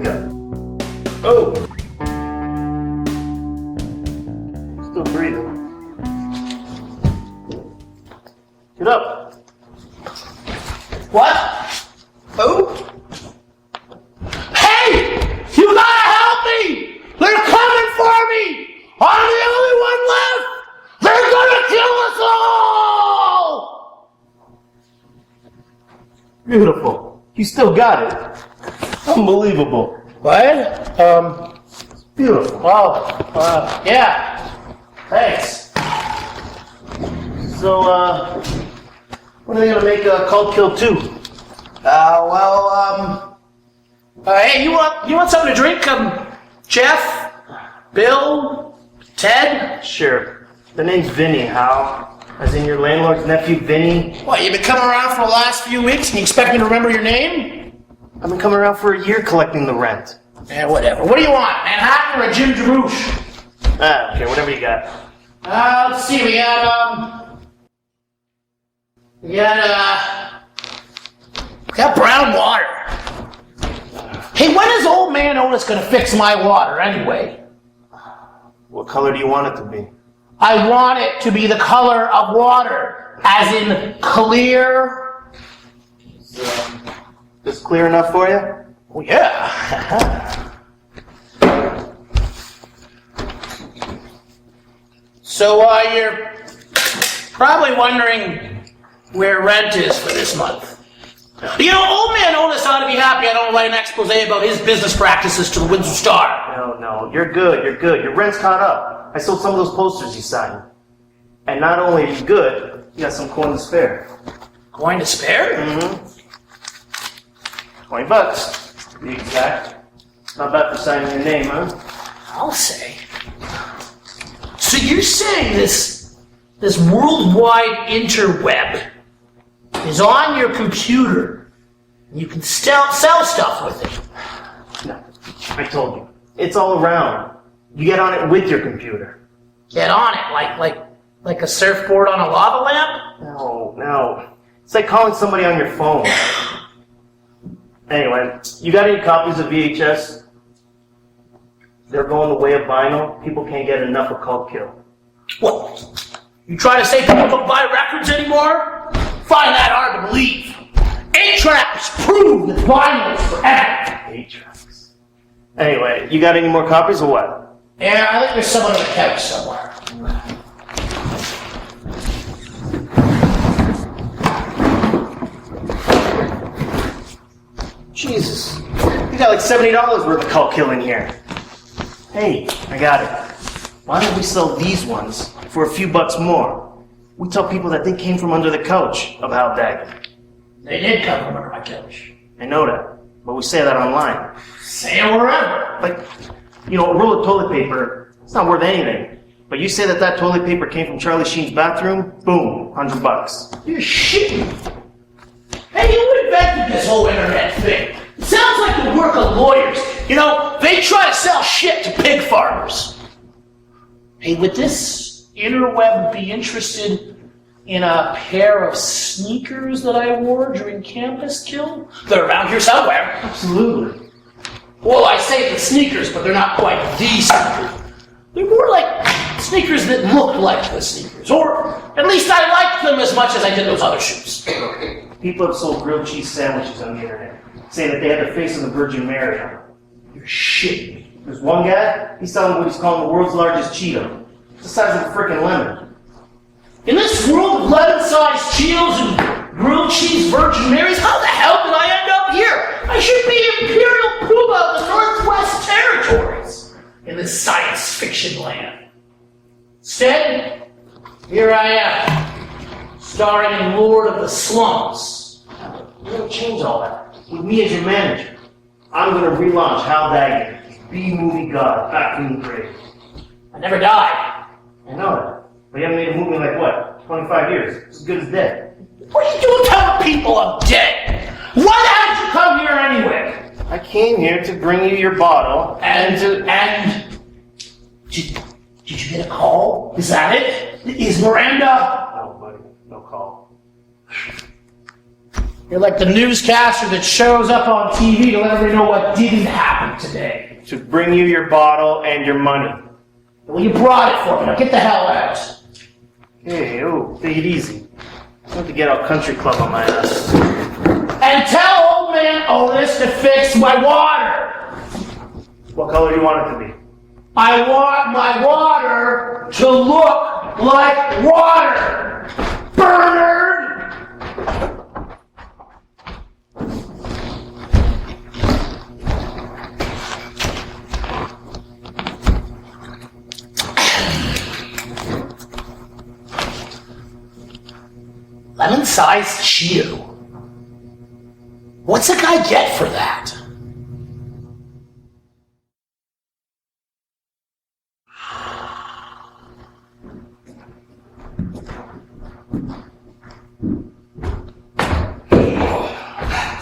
got? Oh! Still breathing. Get up. What? Who? Hey! You gotta help me! They're coming for me! I'm the only one left! They're gonna kill us all! Beautiful. You still got it. Unbelievable. What? Beautiful. Oh, yeah. Thanks. So, when are they gonna make Kult Kill 2? Hey, you want something to drink? Jeff? Bill? Ted? Sure. The name's Vinnie, Hal. As in your landlord's nephew, Vinnie. What, you been coming around for the last few weeks and you expect me to remember your name? I've been coming around for a year collecting the rent. Yeah, whatever. What do you want? Manhattan or a Jim Jarmusch? Okay, whatever you got. Let's see, we got brown water. Hey, when is old man Otis gonna fix my water anyway? What color do you want it to be? I want it to be the color of water, as in clear. This clear enough for you? Oh, yeah. So, you're probably wondering where rent is for this month. You know, old man Otis ought to be happy I don't write an expose about his business practices to the Windsor Star. No, you're good. Your rent's caught up. I sold some of those posters you signed. And not only are you good, you got some coin to spare. Coin to spare? Mm-hmm. $20, to be exact. Not bad for signing your name, huh? I'll say. So you're saying this worldwide interweb is on your computer, and you can sell stuff with it? No, I told you. It's all around. You get on it with your computer. Get on it, like a surfboard on a lava lamp? No. It's like calling somebody on your phone. Anyway, you got any copies of VHS? They're going the way of vinyl. People can't get enough of Kult Kill. What? You try to say people don't buy records anymore? Find that hard to believe. 8-tracks prove that vinyl is forever. 8-tracks. Anyway, you got any more copies or what? Yeah, I think there's someone on the couch somewhere. Jesus. You got like $70 worth of Kult Kill in here. Hey, I got it. Why don't we sell these ones for a few bucks more? We tell people that they came from under the couch of Hal Dagon. They did come from under my couch. I know that, but we say that online. Say it wherever. Like, you know, a roll of toilet paper, it's not worth anything. But you say that toilet paper came from Charlie Sheen's bathroom, boom, $100. You're shitting. Hey, you invented this whole internet thing. It sounds like the work of lawyers. You know, they try to sell shit to pig farmers. Hey, would this interweb be interested in a pair of sneakers that I wore during Campus Kill? They're around here somewhere. Absolutely. Well, I say the sneakers, but they're not quite the sneakers. They're more like sneakers that look like the sneakers. Or at least I liked them as much as I did those other shoes. People have sold grilled cheese sandwiches on the internet, saying that they had the face of the Virgin Mary on them. You're shitting me. There's one guy, he's selling what he's calling the world's largest Cheeto. It's the size of a frickin' lemon. In this world of lemon-sized Cheetos and grilled cheese Virgin Marys, how the hell did I end up here? I should be Imperial Puma of the Northwest Territories in this science fiction land. Instead, here I am, starring in Lord of the Slums. We're gonna change all that. With me as your manager. I'm gonna relaunch Hal Dagon, B-movie god, back from the grave. I never died. I know that. But you haven't made a movie in like, what, 25 years? It's as good as dead. What are you doing telling people I'm dead? Why the hell did you come here anyway? I came here to bring you your bottle Did you get a call? Is that it? Is Miranda? No, buddy. No call. You're like the newscaster that shows up on TV to let everybody know what didn't happen today. To bring you your bottle and your money. Well, you brought it for me. Now get the hell out. Hey, take it easy. I have to get our country club on my ass. And tell old man Otis to fix my water. What color do you want it to be? I want my water to look like water. Bernard! Lemon-sized Cheeto. What's a guy get for that?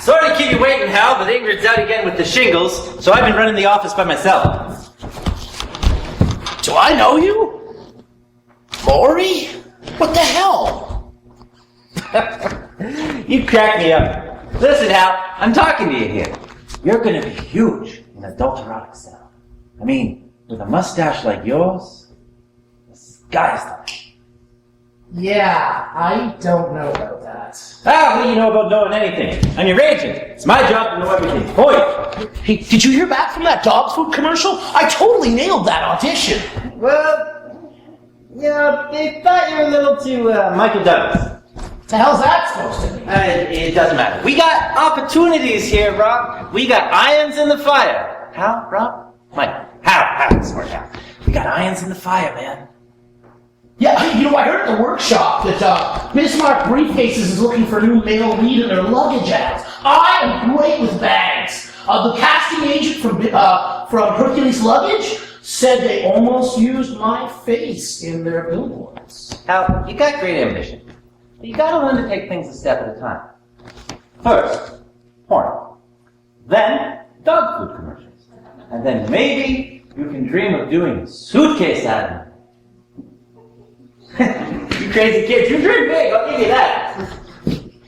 Sorry to keep you waiting, Hal, but Ingrid's out again with the shingles, so I've been running the office by myself. Do I know you? Maury? What the hell? You crack me up. Listen, Hal, I'm talking to you here. You're gonna be huge in adult erotic style. I mean, with a mustache like yours, the sky's the limit. Yeah, I don't know about that. Ah, what do you know about knowing anything? I'm your agent. It's my job to know everything for you. Hey, did you hear back from that dog food commercial? I totally nailed that audition. Well, yeah, they thought you were a little too, Michael Douglas. What the hell's that supposed to mean? It doesn't matter. We got opportunities here, Rob. We got irons in the fire. How, Rob? Mike. How? Smart Hal. We got irons in the fire, man. Yeah, you know, I heard at the workshop that Bismarck Briefcases is looking for a new male lead in their luggage ads. I am great with bags. The casting agent from Hercules Luggage said they almost used my face in their billboards. Hal, you got great ambition. But you gotta learn to take things a step at a time. First, porn. Then, dog food commercials. And then maybe you can dream of doing a suitcase ad. You crazy kids, you dream big, I'll give you that.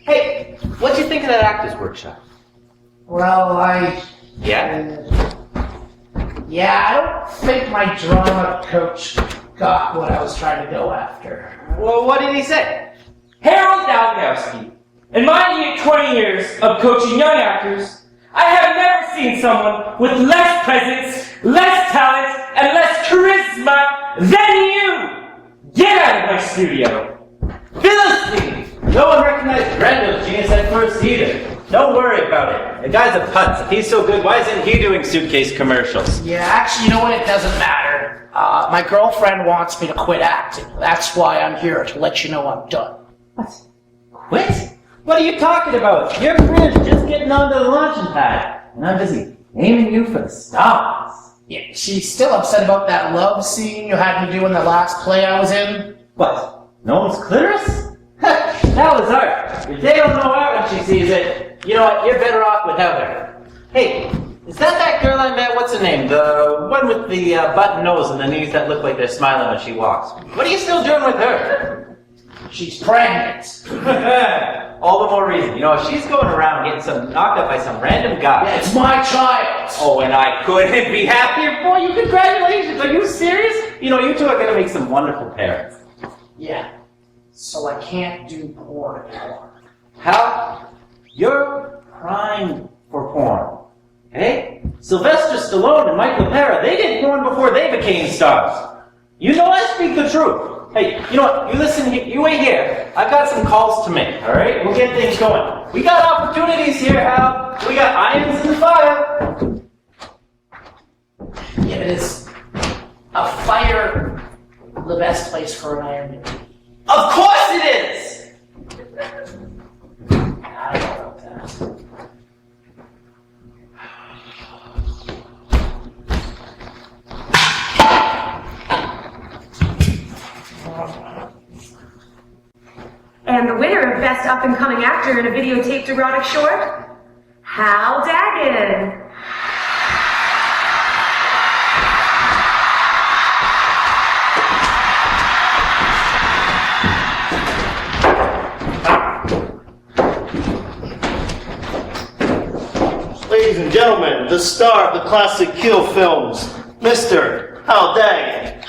Hey, what'd you think of that actors workshop? Well, Yeah? I don't think my drama coach got what I was trying to go after. Well, what did he say? Harold Dalgowski. In my 20 years of coaching young actors, I have never seen someone with less presence, less talent, and less charisma than you! Get out of my studio! Philistine! No one recognized Randall's genius at first either. Don't worry about it. The guy's a putz. If he's so good, why isn't he doing suitcase commercials? Yeah, actually, you know what? It doesn't matter. My girlfriend wants me to quit acting. That's why I'm here, to let you know I'm done. What? Quit? What are you talking about? Your career's just getting onto the launching pad, and I'm busy aiming you for the stars. Yeah, she's still upset about that love scene you had me do in the last play I was in. What? No one's clitoris? That was art. If they don't know art when she sees it, you know what? You're better off without her. Hey, is that girl I met? What's her name? The one with the button nose and the knees that look like they're smiling when she walks. What are you still doing with her? She's pregnant. All the more reason. You know, if she's going around getting knocked up by some random guy. Yeah, it's my child. Oh, and I couldn't be happier for you. Congratulations. Are you serious? You know, you two are going to make some wonderful parents. Yeah. So I can't do porn anymore. Hal, you're primed for porn. Okay? Sylvester Stallone and Mike LaPera, they did porn before they became stars. You know I speak the truth. Hey, you know what? You listen here. You wait here. I've got some calls to make, all right? We'll get things going. We got opportunities here, Hal. We got irons in the fire. Yeah, but is a fire the best place for an iron to be? Of course it is! I don't know about that. And the winner of Best Up-and-Coming Actor in a Videotaped Erotic Short, Hal Dagon. gentlemen, the star of the classic Kill films, Mr. Hal Dagon.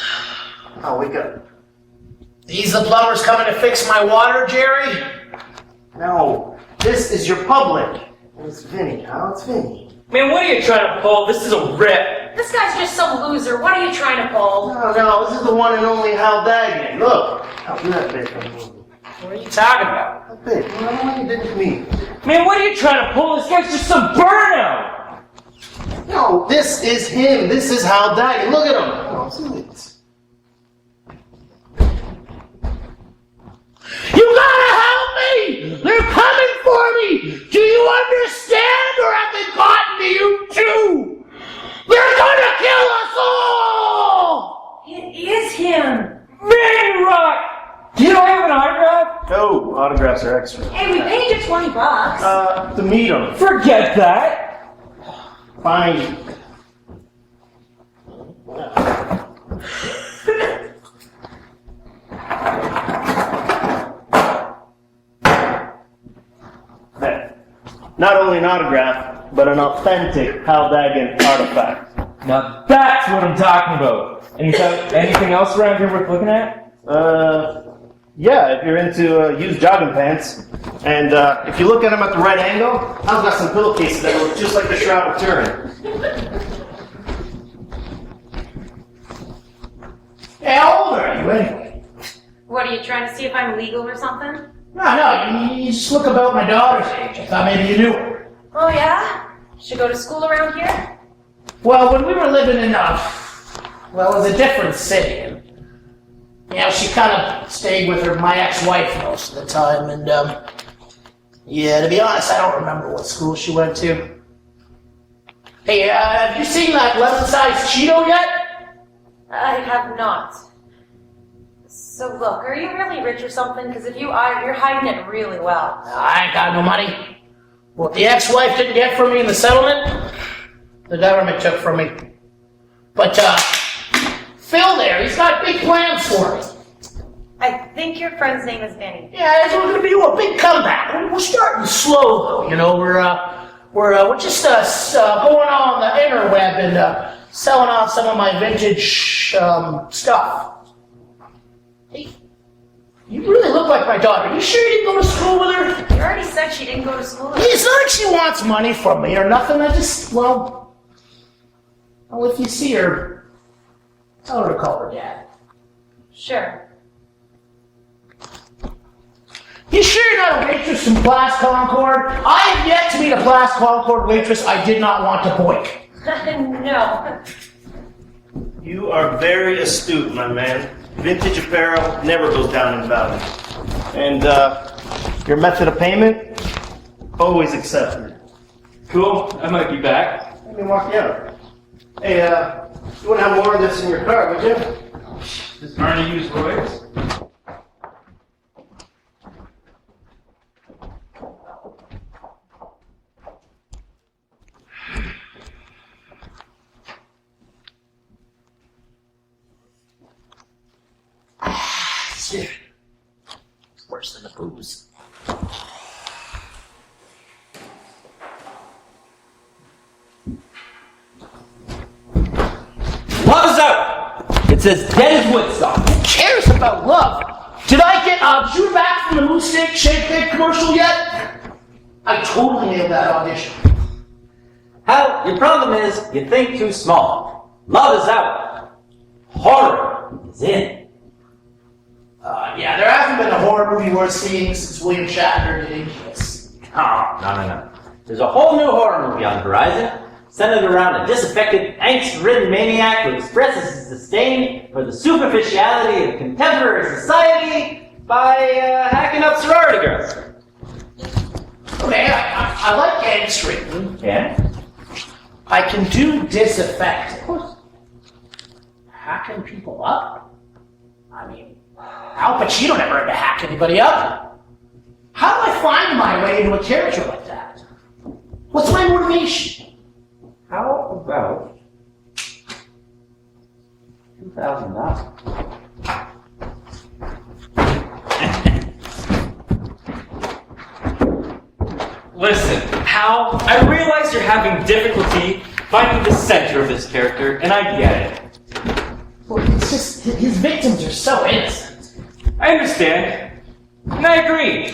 Oh, wake up. These the plumbers coming to fix my water, Jerry? No, this is your public. It's Vinnie, Hal, it's Vinnie. Man, what are you trying to pull? This is a rip. This guy's just some loser. What are you trying to pull? No, this is the one and only Hal Dagon. Look, how do that bit from the movie? What are you talking about? How big? Well, I don't know what you did to me. Man, what are you trying to pull? This guy's just some burnout. No, this is him. This is Hal Dagon. Look at him. Oh, see it. You gotta help me! They're coming for me! Do you understand, or have they gotten to you too? They're gonna kill us all! It is him. Man, Rock! Do you have an autograph? No, autographs are extra. Hey, we paid you $20. To meet him. Forget that. Fine. Not only an autograph, but an authentic Hal Dagon artifact. Now that's what I'm talking about. Anything else around here worth looking at? Yeah, if you're into used jogging pants. And if you look at them at the right angle, Hal's got some pillowcases that look just like the Shroud of Turin. Hey, how old are you anyway? What, are you trying to see if I'm legal or something? No, you just look about my daughter's age. I thought maybe you knew her. Oh, yeah? Should go to school around here? Well, when we were living in, it was a different city. And, she kind of stayed with my ex-wife most of the time. And, to be honest, I don't remember what school she went to. Hey, have you seen that lemon-sized Cheeto yet? I have not. So look, are you really rich or something? Because if you are, you're hiding it really well. I ain't got no money. What the ex-wife didn't get from me in the settlement, the government took from me. But, Phil there, he's got big plans for me. I think your friend's name is Vinnie. Yeah, we're gonna do a big comeback. We're starting slow though, we're just going on the interweb and selling off some of my vintage stuff. Hey, you really look like my daughter. You sure you didn't go to school with her? You already said she didn't go to school. It's not like she wants money from me or nothing. I just, if you see her, tell her to call her dad. Sure. You sure you're not a waitress from Place Concord? I have yet to meet a Place Concord waitress I did not want to boink. No. You are very astute, my man. Vintage apparel never goes down in value. And your method of payment, always accepted. Cool. I might be back. Let me walk you out. Hey, you wouldn't have more of this in your car, would you? Does Arnie use Roy's? It's worse than the booze. Love's out! It says dead as Woodstock. Who cares about love? Did you back from the Moose Steak Shake Bake commercial yet? I totally nailed that audition. Hal, your problem is you think too small. Love is out. Horror is in. There hasn't been a horror movie worth seeing since William Shatner did Incubus. No. There's a whole new horror movie on the horizon, centered around a disaffected, angst-ridden maniac who expresses his disdain for the superficiality of contemporary society by hacking up sorority girls. Okay, I like angst-ridden. Yeah? I can do disaffected. Hacking people up? I mean, Al Pacino never had to hack anybody up. How do I find my way into a character like that? What's my motivation? How about $2,000? Listen, Hal, I realize you're having difficulty finding the center of this character, and I get it. Well, it's just his victims are so innocent. I understand, and I agree.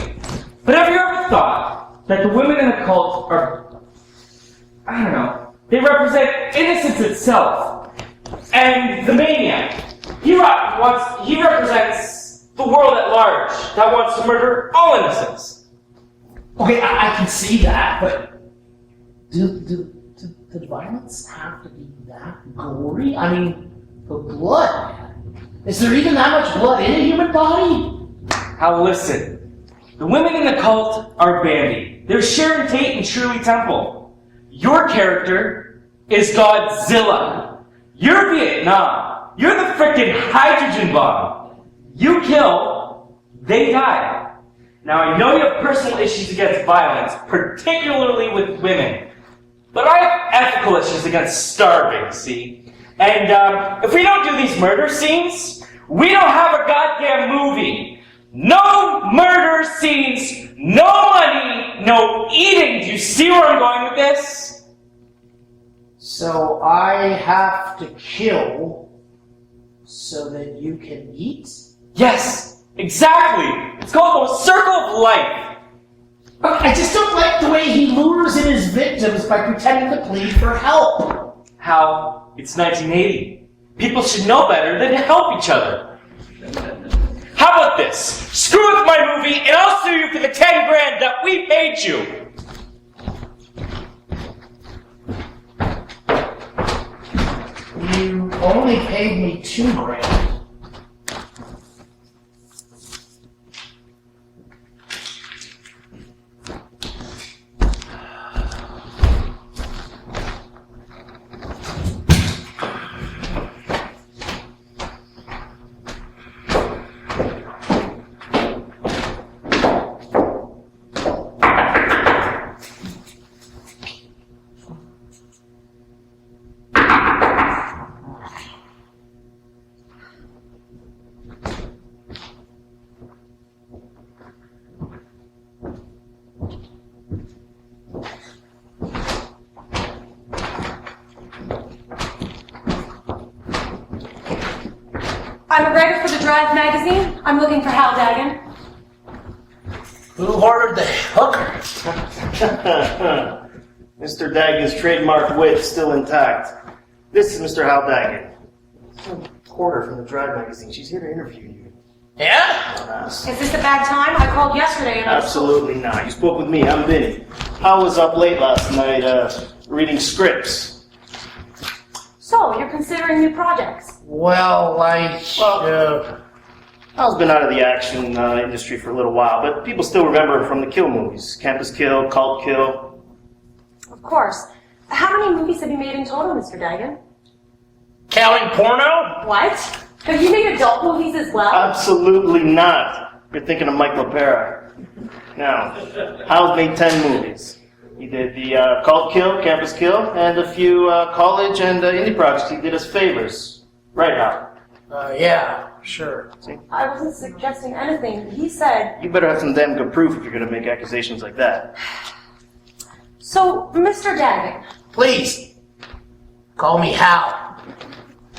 But have you ever thought that the women in the cult are, I don't know, they represent innocence itself. And the maniac, he represents the world at large that wants to murder all innocents. Okay, I can see that, but do the violence have to be that gory? I mean, the blood, man. Is there even that much blood in a human body? Now listen. The women in the cult are Bambi. They're Sharon Tate and Shirley Temple. Your character is Godzilla. You're Vietnam. You're the frickin' hydrogen bomb. You kill, they die. Now I know you have personal issues against violence, particularly with women. But I have ethical issues against starving, see? And if we don't do these murder scenes, we don't have a goddamn movie. No murder scenes, no money, no eating. Do you see where I'm going with this? So I have to kill so that you can eat? Yes, exactly. It's called the circle of life. I just don't like the way he lures in his victims by pretending to plead for help. Hal, it's 1980. People should know better than to help each other. How about this? Screw with my movie and I'll sue you for the 10 grand that we paid you. You only paid me $2 grand. I'm a writer for the Drive magazine. I'm looking for Hal Dagon. Who ordered the hooker? Mr. Dagon's trademark wit still intact. This is Mr. Hal Dagon. Some reporter from the Drive magazine. She's here to interview you. Yeah? Is this a bad time? I called yesterday and Absolutely not. You spoke with me. I'm Vinnie. I was up late last night reading scripts. So, you're considering new projects? Well, Hal's been out of the action industry for a little while, but people still remember him from the Kill movies. Campus Kill, Kult Kill. Of course. How many movies have you made in total, Mr. Dagon? Counting porno? What? Have you made adult movies as well? Absolutely not. You're thinking of Mike LaPera. Now, Hal's made 10 movies. He did the Kult Kill, Campus Kill, and a few college and indie projects he did as favors. Right, Hal? Yeah, sure. I wasn't suggesting anything. He said... You better have some damn good proof if you're going to make accusations like that. So, Mr. Dagon. Please, call me Hal.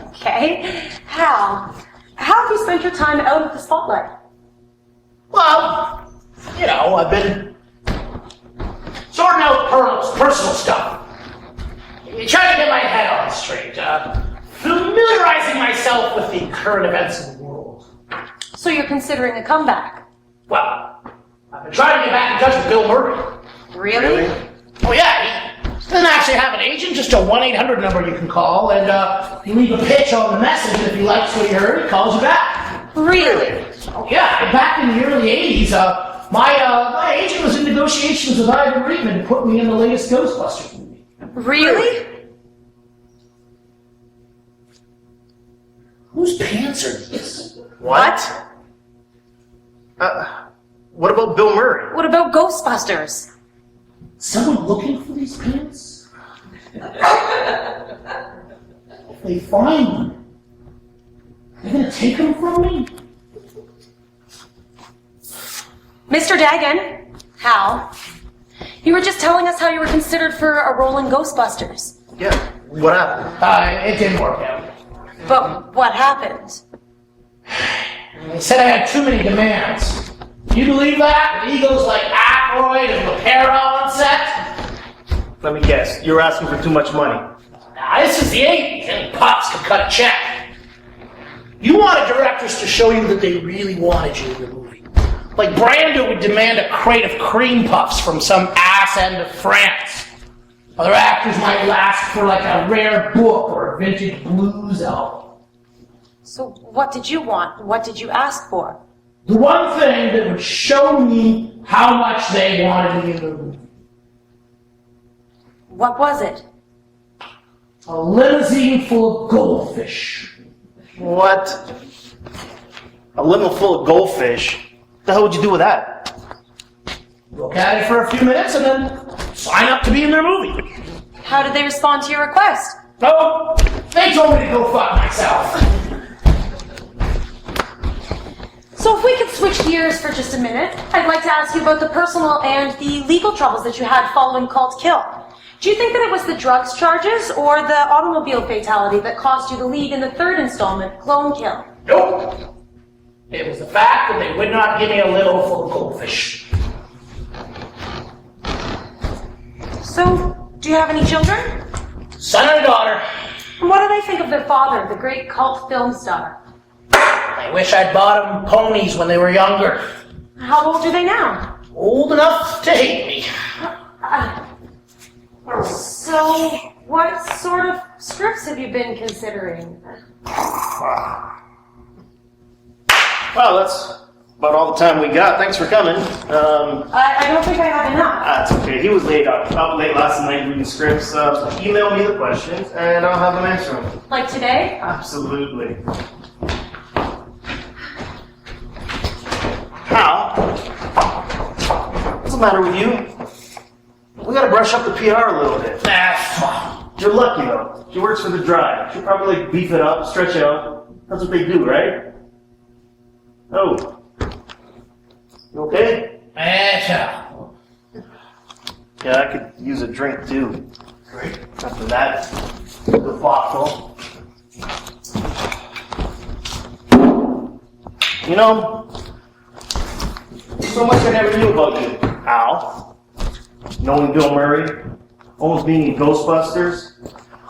Okay. Hal, how have you spent your time out of the spotlight? Well, I've been sorting out personal stuff. Trying to get my head on straight. Familiarizing myself with the current events of the world. So you're considering a comeback? Well, I've been trying to get back in touch with Bill Murray. Really? Oh yeah, he doesn't actually have an agent, just a 1-800 number you can call, and you leave a pitch on the message, and if he likes what he heard, he calls you back. Really? Oh yeah, back in the early 80s, my agent was in negotiations with Ivan Reitman to put me in the latest Ghostbusters movie. Really? Whose pants are these? What? What about Bill Murray? What about Ghostbusters? Someone looking for these pants? If they find them, they're gonna take them from me? Mr. Dagon, Hal, you were just telling us how you were considered for a role in Ghostbusters. Yeah. What happened? It didn't work out. But what happened? They said I had too many demands. Can you believe that? With egos like Aykroyd and LaPera on set? Let me guess. You were asking for too much money. Nah, this is the 80s. Any pops could cut a check. You wanted directors to show you that they really wanted you in the movie. Like Brando would demand a crate of cream puffs from some ass end of France. Other actors might ask for like a rare book or a vintage blues album. So what did you want? What did you ask for? The one thing that would show me how much they wanted me in the movie. What was it? A limousine full of goldfish. What? A limo full of goldfish? What the hell would you do with that? Look at it for a few minutes and then sign up to be in their movie. How did they respond to your request? Oh, they told me to go fuck myself. So if we could switch gears for just a minute, I'd like to ask you about the personal and the legal troubles that you had following Kult Kill. Do you think that it was the drugs charges or the automobile fatality that caused you the lead in the third installment, Clone Kill? Nope. It was the fact that they would not give me a limo full of goldfish. So, do you have any children? Son and a daughter. And what do they think of their father, the great cult film star? I wish I'd bought them ponies when they were younger. How old are they now? Old enough to hate me. So, what sort of scripts have you been considering? Well, that's about all the time we got. Thanks for coming. I don't think I have enough. That's okay. He was late up late last night reading scripts. Email me the questions, and I'll have them answer them. Like today? Absolutely. Hal, what's the matter with you? We gotta brush up the PR a little bit. You're lucky though. She works for the Drive. She'll probably like beef it up, stretch it out. That's what they do, right? Oh. You okay? Yeah, I could use a drink too. Great. After that, the thoughtful. You know, so much I never knew about you, Al. Knowing Bill Murray, almost being in Ghostbusters.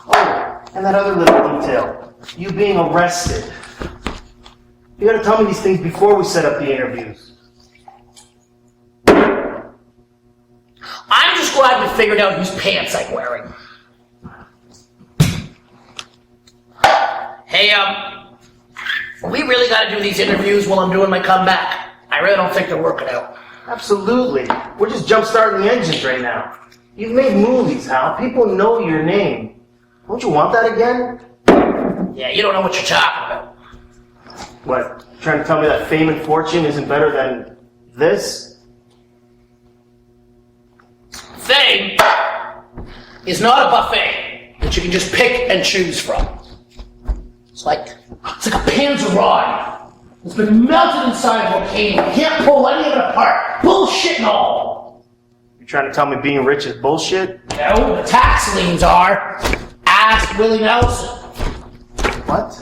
Oh, and that other little detail, you being arrested. You gotta tell me these things before we set up the interviews. I'm just glad we figured out whose pants I'm wearing. Hey, we really gotta do these interviews while I'm doing my comeback. I really don't think they're working out. Absolutely. We're just jump-starting the engines right now. You've made movies, Hal. People know your name. Don't you want that again? Yeah, you don't know what you're talking about. What, trying to tell me that fame and fortune isn't better than this? Fame is not a buffet that you can just pick and choose from. It's like a panzer rod. It's been melted inside a volcano. You can't pull any of it apart. Bullshit and all. You're trying to tell me being rich is bullshit? No, the tax liens are. Ask Willie Nelson. What?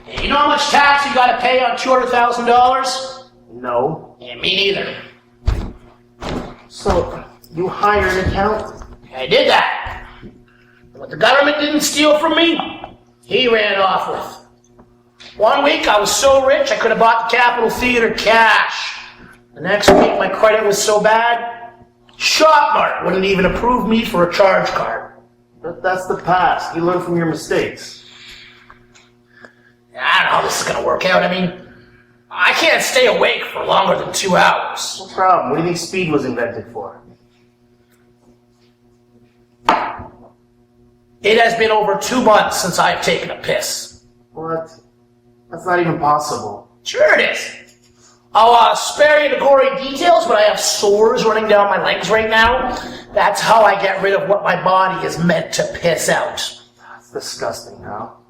Hey, you know how much tax you gotta pay on $200,000? No. Yeah, me neither. So, you hire an accountant? I did that. And what the government didn't steal from me, he ran off with. One week I was so rich I could have bought the Capitol Theater cash. The next week my credit was so bad, ShopMart wouldn't even approve me for a charge card. But that's the past. You learn from your mistakes. I don't know how this is going to work out. I mean, I can't stay awake for longer than 2 hours. No problem. What do you think speed was invented for? It has been over 2 months since I've taken a piss. What? That's not even possible. Sure it is. I'll spare you the gory details, but I have sores running down my legs right now. That's how I get rid of what my body is meant to piss out. That's disgusting, Hal.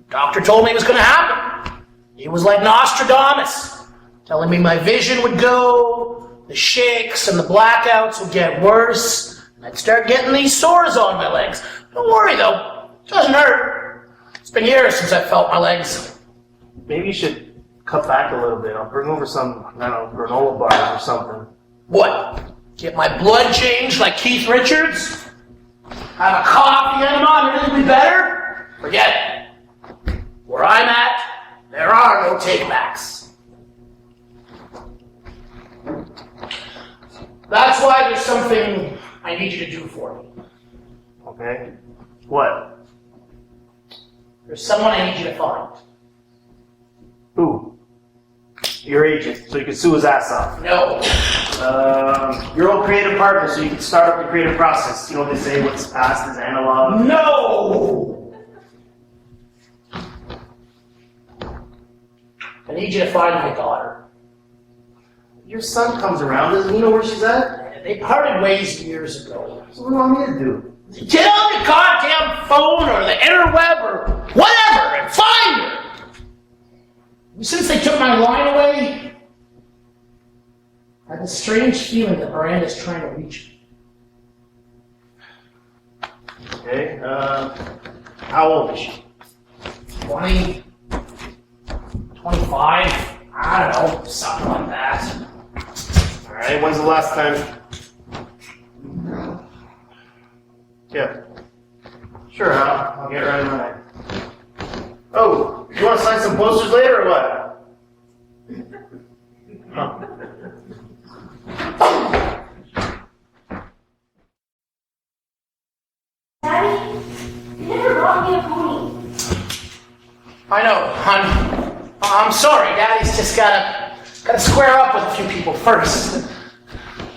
Doctor told me it was going to happen. He was like Nostradamus, telling me my vision would go, the shakes and the blackouts would get worse, and I'd start getting these sores on my legs. Don't worry though, Doesn't hurt. It's been years since I felt my legs. Maybe you should cut back a little bit. I'll bring over some, I don't know, granola bars or something. What? Get my blood changed like Keith Richards? Have a coffee enema and everything be better? Forget it. Where I'm at, there are no takebacks. That's why there's something I need you to do for me. Okay. What? There's someone I need you to find. Who? Your agent, so you can sue his ass off. No. Your old creative partner, so you can start up the creative process. You know what they say, what's past is analog. No! I need you to find my daughter. Your son comes around, doesn't he know where she's at? They parted ways years ago. So what do you want me to do? Get on your goddamn phone or the interweb or whatever and find her! Since they took my line away, I have a strange feeling that Miranda's trying to reach me. Okay, how old is she? 20, 25, I don't know, something like that. Alright, when's the last time? Yeah. Sure, I'll get right on that. Oh, you want to sign some posters later or what? Huh. Daddy, you never brought me a pony. I know, hon. I'm sorry, Daddy's just gotta square up with a few people first.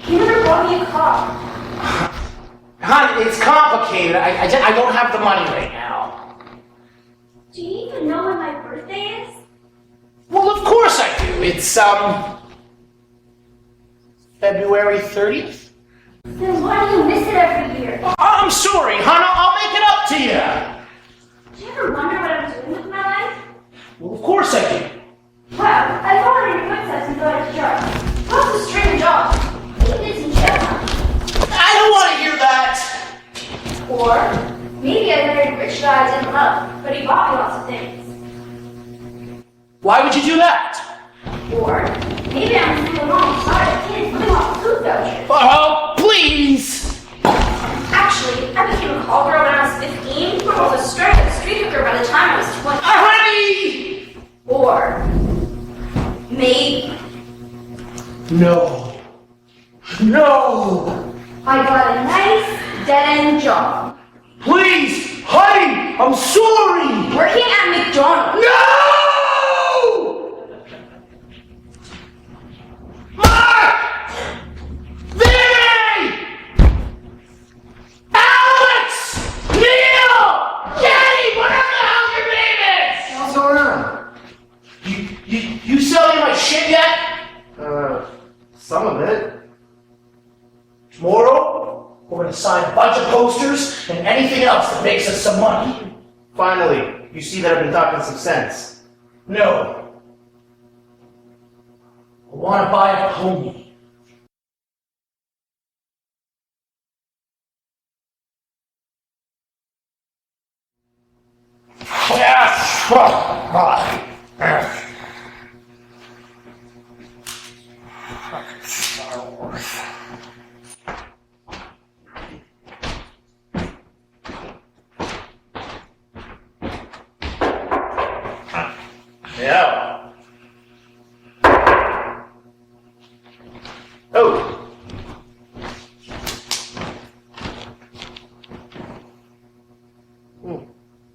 You never brought me a car. Hon, it's complicated. I don't have the money right now. Do you even know when my birthday is? Well, of course I do. It's, February 30th? Then why do you miss it every year? I'm sorry, hon. I'll make it up to you. Do you ever wonder what I'm doing with my life? Well, of course I do. Well, I followed your footsteps and got a job. What's a strange job? Even it's in jail now. I don't want to hear that. Or maybe I married a rich guy I didn't love, but he bought me lots of things. Why would you do that? Or maybe I'm a single mom, tired of kids living off food vouchers. Oh, please. Actually, I became a call girl when I was 15, and was a street hooker by the time I was 20. Honey! Or maybe No. No. I got a nice dead-end job. Please, honey, I'm sorry. Working at McDonald's. No! Mark! Vinnie! Alex! Neil! Jenny! Whatever the hell your name is! What's going on? You selling my shit yet? Some of it. Tomorrow, we're gonna sign a bunch of posters and anything else that makes us some money. Finally, you see that I've been talking some sense. No. I want to buy a pony. Star Wars. Yeah. Oh.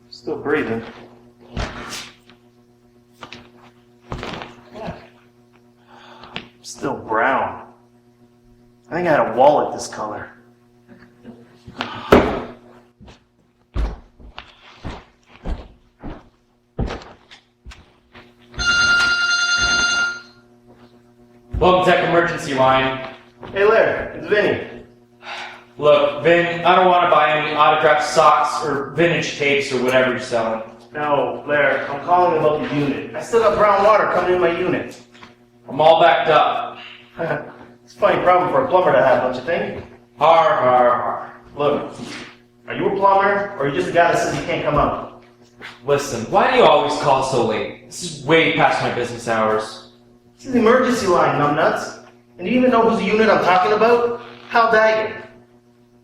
Still breathing. Still brown. I think I had a wallet this color. Welcome Tech Emergency Line. Hey Larry, it's Vinnie. Look, Vin, I don't want to buy any autographed socks or vintage tapes or whatever you're selling. No, Larry, I'm calling about the unit. I still got brown water coming in my unit. I'm all backed up. It's a funny problem for a plumber to have, don't you think? Har, har, har. Look, I Are you a plumber, or are you just a guy that says you can't come out? Listen, why do you always call so late? This is way past my business hours. This is the emergency line, numbnuts. And do you even know whose unit I'm talking about? Hal Dagon.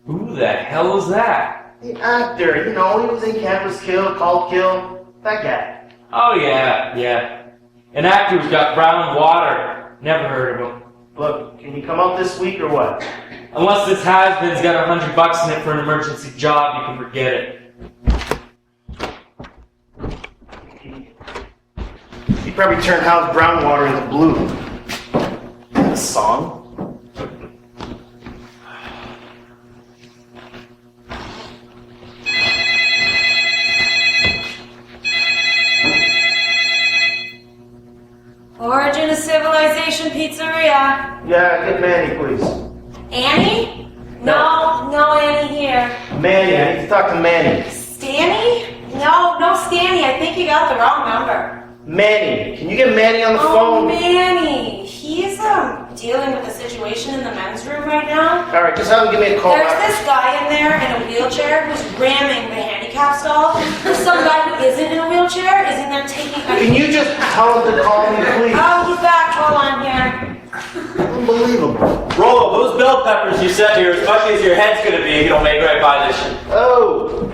Who the hell is that? The actor, he was in Kampus Kill, Kult Kill. That guy. Oh yeah. An actor who's got brown water. Never heard of him. Look, can you come out this week or what? Unless this has-been's got $100 in it for an emergency job, you can forget it. He probably turned Hal's brown water into blue. A song? Origin of Civilization Pizzeria. Yeah, get Manny, please. Annie? No Annie here. Manny, I need to talk to Manny. Stanny? No Stanny. I think you got the wrong number. Manny, can you get Manny on the phone? Manny. He's dealing with a situation in the men's room right now. Alright, just have him give me a call. There's this guy in there in a wheelchair who's ramming the handicap stall. There's some guy who isn't in a wheelchair is in there taking a... Can you just tell him to call me, please? Oh, he's back. Hold on here. Unbelievable. Rollo, those bell peppers you sent here, as much as your head's gonna be, you don't make right by this shit. Oh.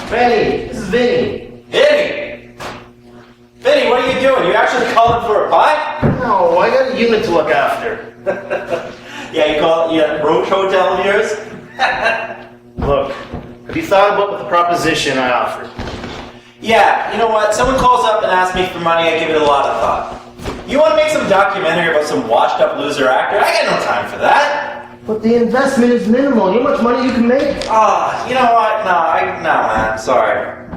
Benny, this is Vinnie. Vinnie, what are you doing? You actually calling for a pie? No, I got a unit to look after. Yeah, you call it a roach hotel of yours? Look, have you thought about the proposition I offered? Yeah, you know what? Someone calls up and asks me for money, I give it a lot of thought. You want to make some documentary about some washed-up loser actor? I got no time for that. But the investment is minimal. You know how much money you can make? Ah, you know what? No, man, sorry.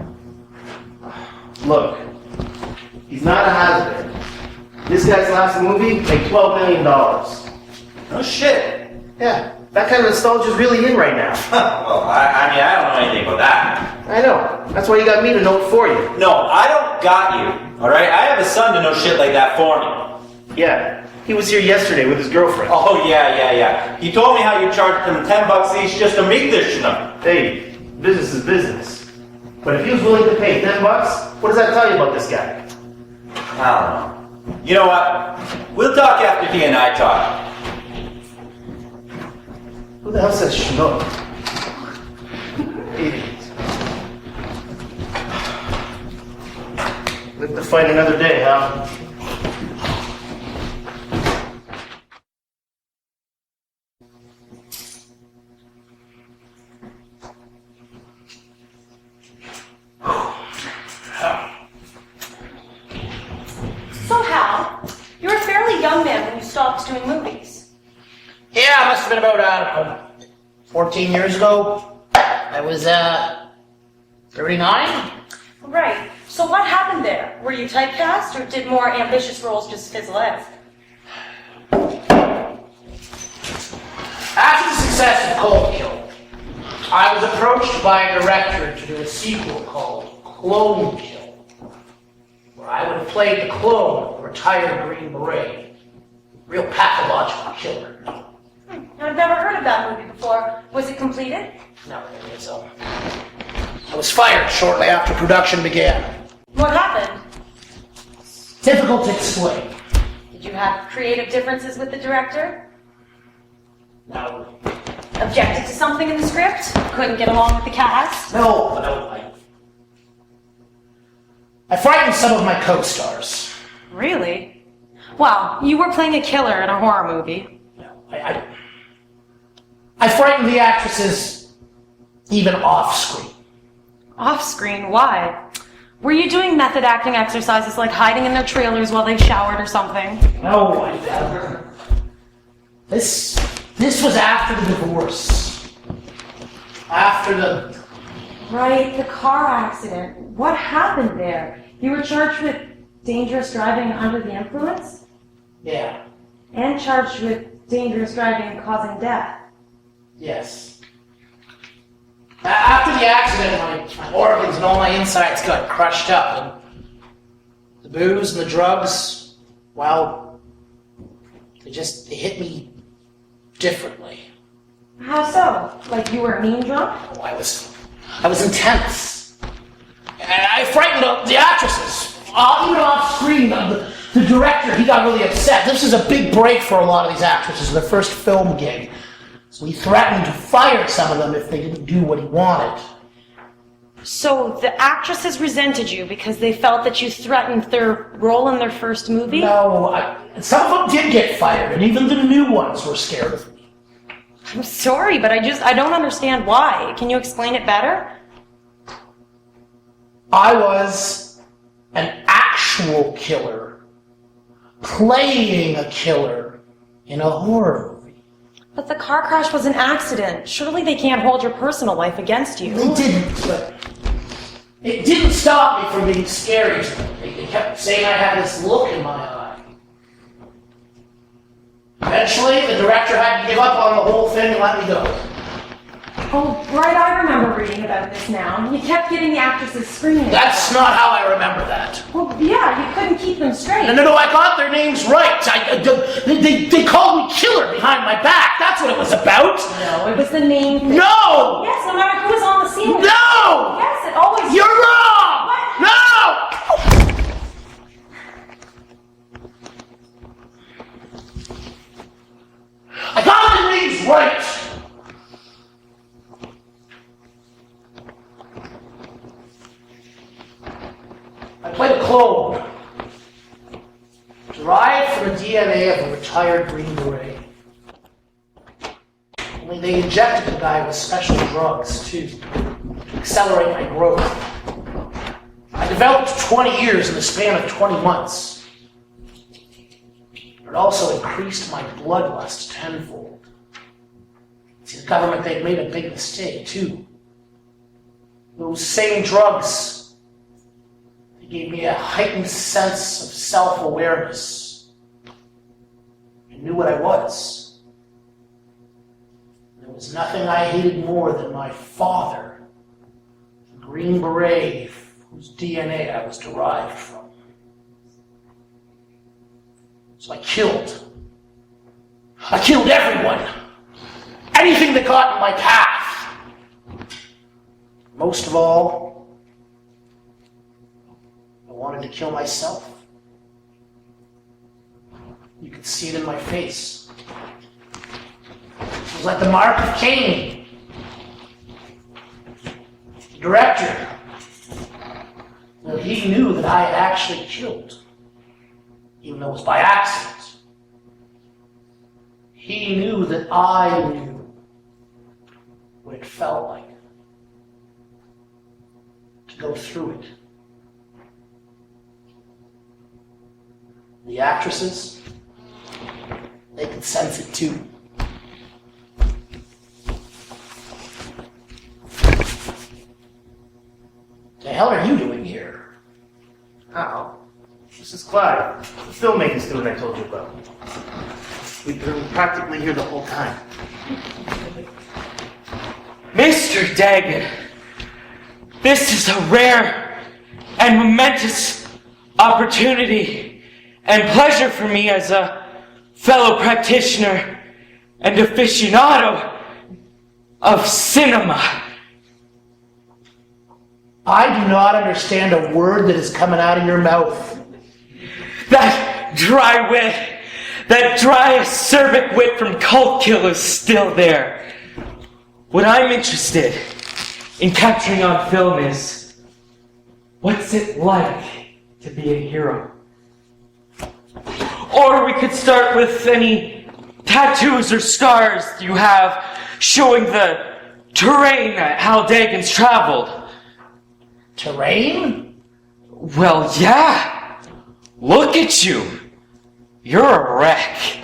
Look, he's not a has-been. This guy's last movie made $12 million. No shit. Yeah, that kind of nostalgia is really in right now. Well, I mean, I don't know anything about that. I know. That's why you got me to know it for you. No, I don't got you, alright? I have a son to know shit like that for me. Yeah, he was here yesterday with his girlfriend. Oh, yeah. He told me how you charged them $10 each just to meet this schnook. Hey, business is business. But if he was willing to pay $10, what does that tell you about this guy? I don't know. You know what? We'll talk after he and I talk. Who the hell says schnook? Idiot. Live to fight another day, huh? So Hal, you were a fairly young man when you stopped doing movies. Yeah, it must have been about 14 years ago. I was 39. Right. So what happened there? Were you typecast, or did more ambitious roles just fizzle out? After the success of Cold Kill, I was approached by a director to do a sequel called Clone Kill, where I would have played the clone of a retired Green Beret. Real pathological killer. I've never heard of that movie before. Was it completed? No, it was, I was fired shortly after production began. What happened? Difficult to explain. Did you have creative differences with the director? No. Objected to something in the script? Couldn't get along with the cast? No. I frightened some of my co-stars. Really? Well, you were playing a killer in a horror movie. No, I frightened the actresses even off-screen. Off-screen? Why? Were you doing method acting exercises like hiding in their trailers while they showered or something? No, I never. This was after the divorce. After the... Right, the car accident. What happened there? You were charged with dangerous driving under the influence? Yeah. And charged with dangerous driving causing death. Yes. After the accident, my organs and all my insides got crushed up, and the booze and the drugs, well, they hit me differently. How so? Like you were a mean drunk? Oh, I was I was intense. And I frightened the actresses. Even off screen, the director, he got really upset. This is a big break for a lot of these actresses, their first film gig. So he threatened to fire some of them if they didn't do what he wanted. So the actresses resented you because they felt that you threatened their role in their first movie? No, some of them did get fired, and even the new ones were scared of me. I'm sorry, but I don't understand why. Can you explain it better? I was an actual killer, playing a killer in a horror movie. But the car crash was an accident. Surely they can't hold your personal life against you. They didn't, but it didn't stop me from being scary to them. They kept saying I had this look in my eye. Eventually, the director had to give up on the whole thing and let me go. Oh, right, I remember reading about this now. You kept getting the actresses screaming. That's not how I remember that. Well, yeah, you couldn't keep them straight. No, I got their names right. They called me killer behind my back. That's what it was about. No, it was the name thing. No! Yes, no matter who was on the scene. No! Yes, it always... You're wrong! What? No! I got the names right. I played a clone, derived from the DNA of a retired Green Beret. Only they injected the guy with special drugs, too, to accelerate my growth. I developed 20 years in the span of 20 months. It also increased my bloodlust tenfold. See, the government, they'd made a big mistake, too. Those same drugs, it gave me a heightened sense of self-awareness. I knew what I was. There was nothing I hated more than my father, the Green Beret, whose DNA I was derived from. So I killed. I killed everyone. Anything that got in my path. Most of all, I wanted to kill myself. You could see it in my face. It was like the mark of Cain. The director, well, he knew that I had actually killed, even though it was by accident. He knew that I knew what it felt like to go through it. The actresses, they could sense it too. The hell are you doing here? How? This is Clyde, the filmmaking student I told you about. We've been practically here the whole time. Mr. Dagon, this is a rare and momentous opportunity and pleasure for me as a fellow practitioner and aficionado of cinema. I do not understand a word that is coming out of your mouth. That dry wit, that dry acerbic wit from Kult Kill is still there. What I'm interested in capturing on film is, what's it like to be a hero? Or we could start with any tattoos or scars you have showing the terrain that Hal Dagon's traveled. Terrain? Well, yeah. Look at you. You're a wreck.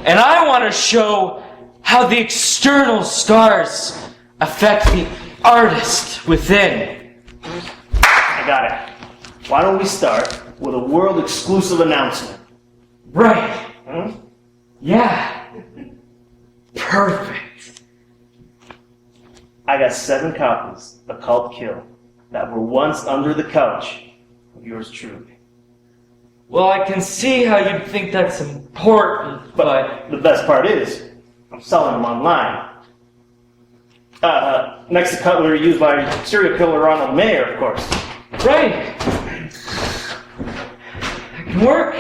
And I want to show how the external scars affect the artist within. I got it. Why don't we start with a world-exclusive announcement? Right. Hmm? Yeah. Perfect. I got 7 copies of Kult Kill that were once under the couch of yours truly. Well, I can see how you'd think that's important, but... The best part is, I'm selling them online. Next to cutlery used by serial killer Ronald Mayer, of course. Right. That can work.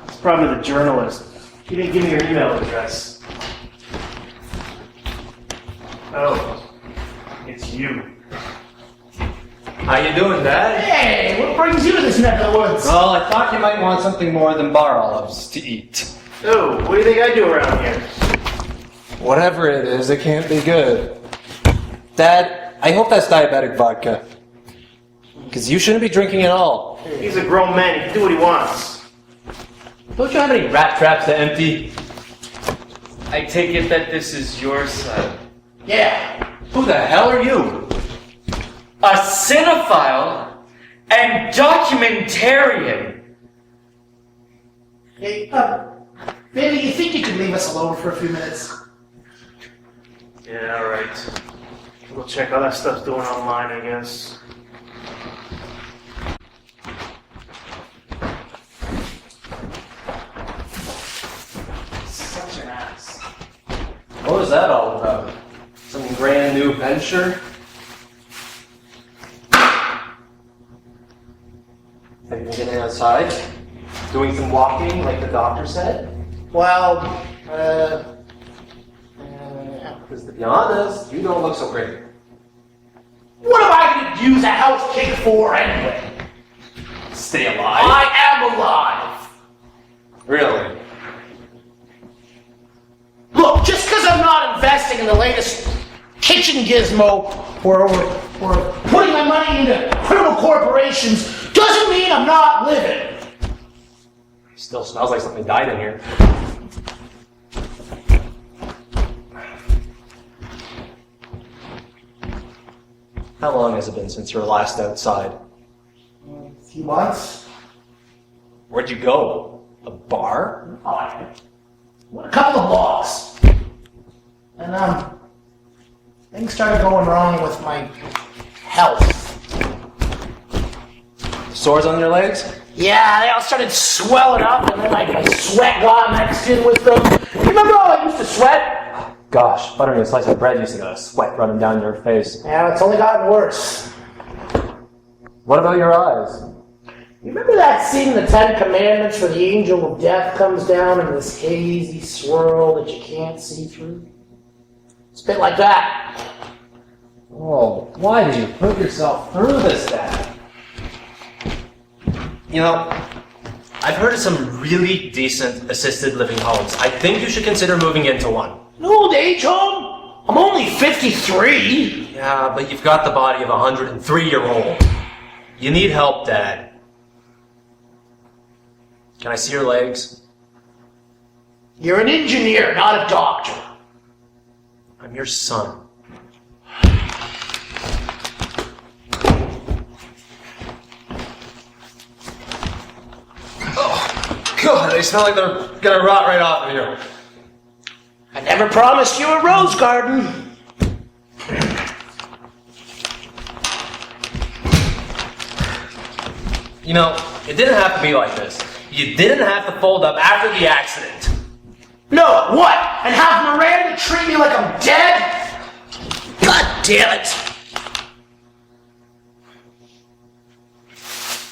It's probably the journalist. He didn't give me your email address. Oh, it's you. How you doing, Dad? Hey, what brings you to this neck of the woods? Well, I thought you might want something more than bar olives to eat. Oh, what do you think I do around here? Whatever it is, it can't be good. Dad, I hope that's diabetic vodka. Because you shouldn't be drinking at all. He's a grown man. He can do what he wants. Don't you have any rat traps to empty? I take it that this is your son. Yeah. Who the hell are you? A cinephile and documentarian. Hey, Vinnie, you think you could leave us alone for a few minutes? Yeah, alright. We'll check how that stuff's doing online, I guess. Such an ass. What was that all about? Some brand new venture? Have you been getting outside? Doing some walking like the doctor said? Well, Because to be honest, you don't look so great. what am I going to use a house kick for anyway? Stay alive? I am alive. Really? Look, just because I'm not investing in the latest kitchen gizmo or putting my money into criminal corporations doesn't mean I'm not living. Still smells like something died in here. How long has it been since you were last outside? A few months. Where'd you go? A bar? A couple of blocks. And, things started going wrong with my health. Sores on your legs? Yeah, they all started swelling up, and then my sweat got mixed in with them. You remember how I used to sweat? Gosh, buttering a slice of bread used to get a sweat running down your face. Yeah, it's only gotten worse. What about your eyes? You remember that scene in the Ten Commandments where the angel of death comes down in this hazy swirl that you can't see through? It's a bit like that. Oh, why did you put yourself through this, Dad? You know, I've heard of some really decent assisted living homes. I think you should consider moving into one. An old age home? I'm only 53. Yeah, but you've got the body of a 103-year-old. You need help, Dad. Can I see your legs? You're an engineer, not a doctor. I'm your son. Oh, God, they smell like they're gonna rot right off of you. I never promised you a rose garden. You know, it didn't have to be like this. You didn't have to fold up after the accident. No, what? And have Miranda treat me like I'm dead? God damn it.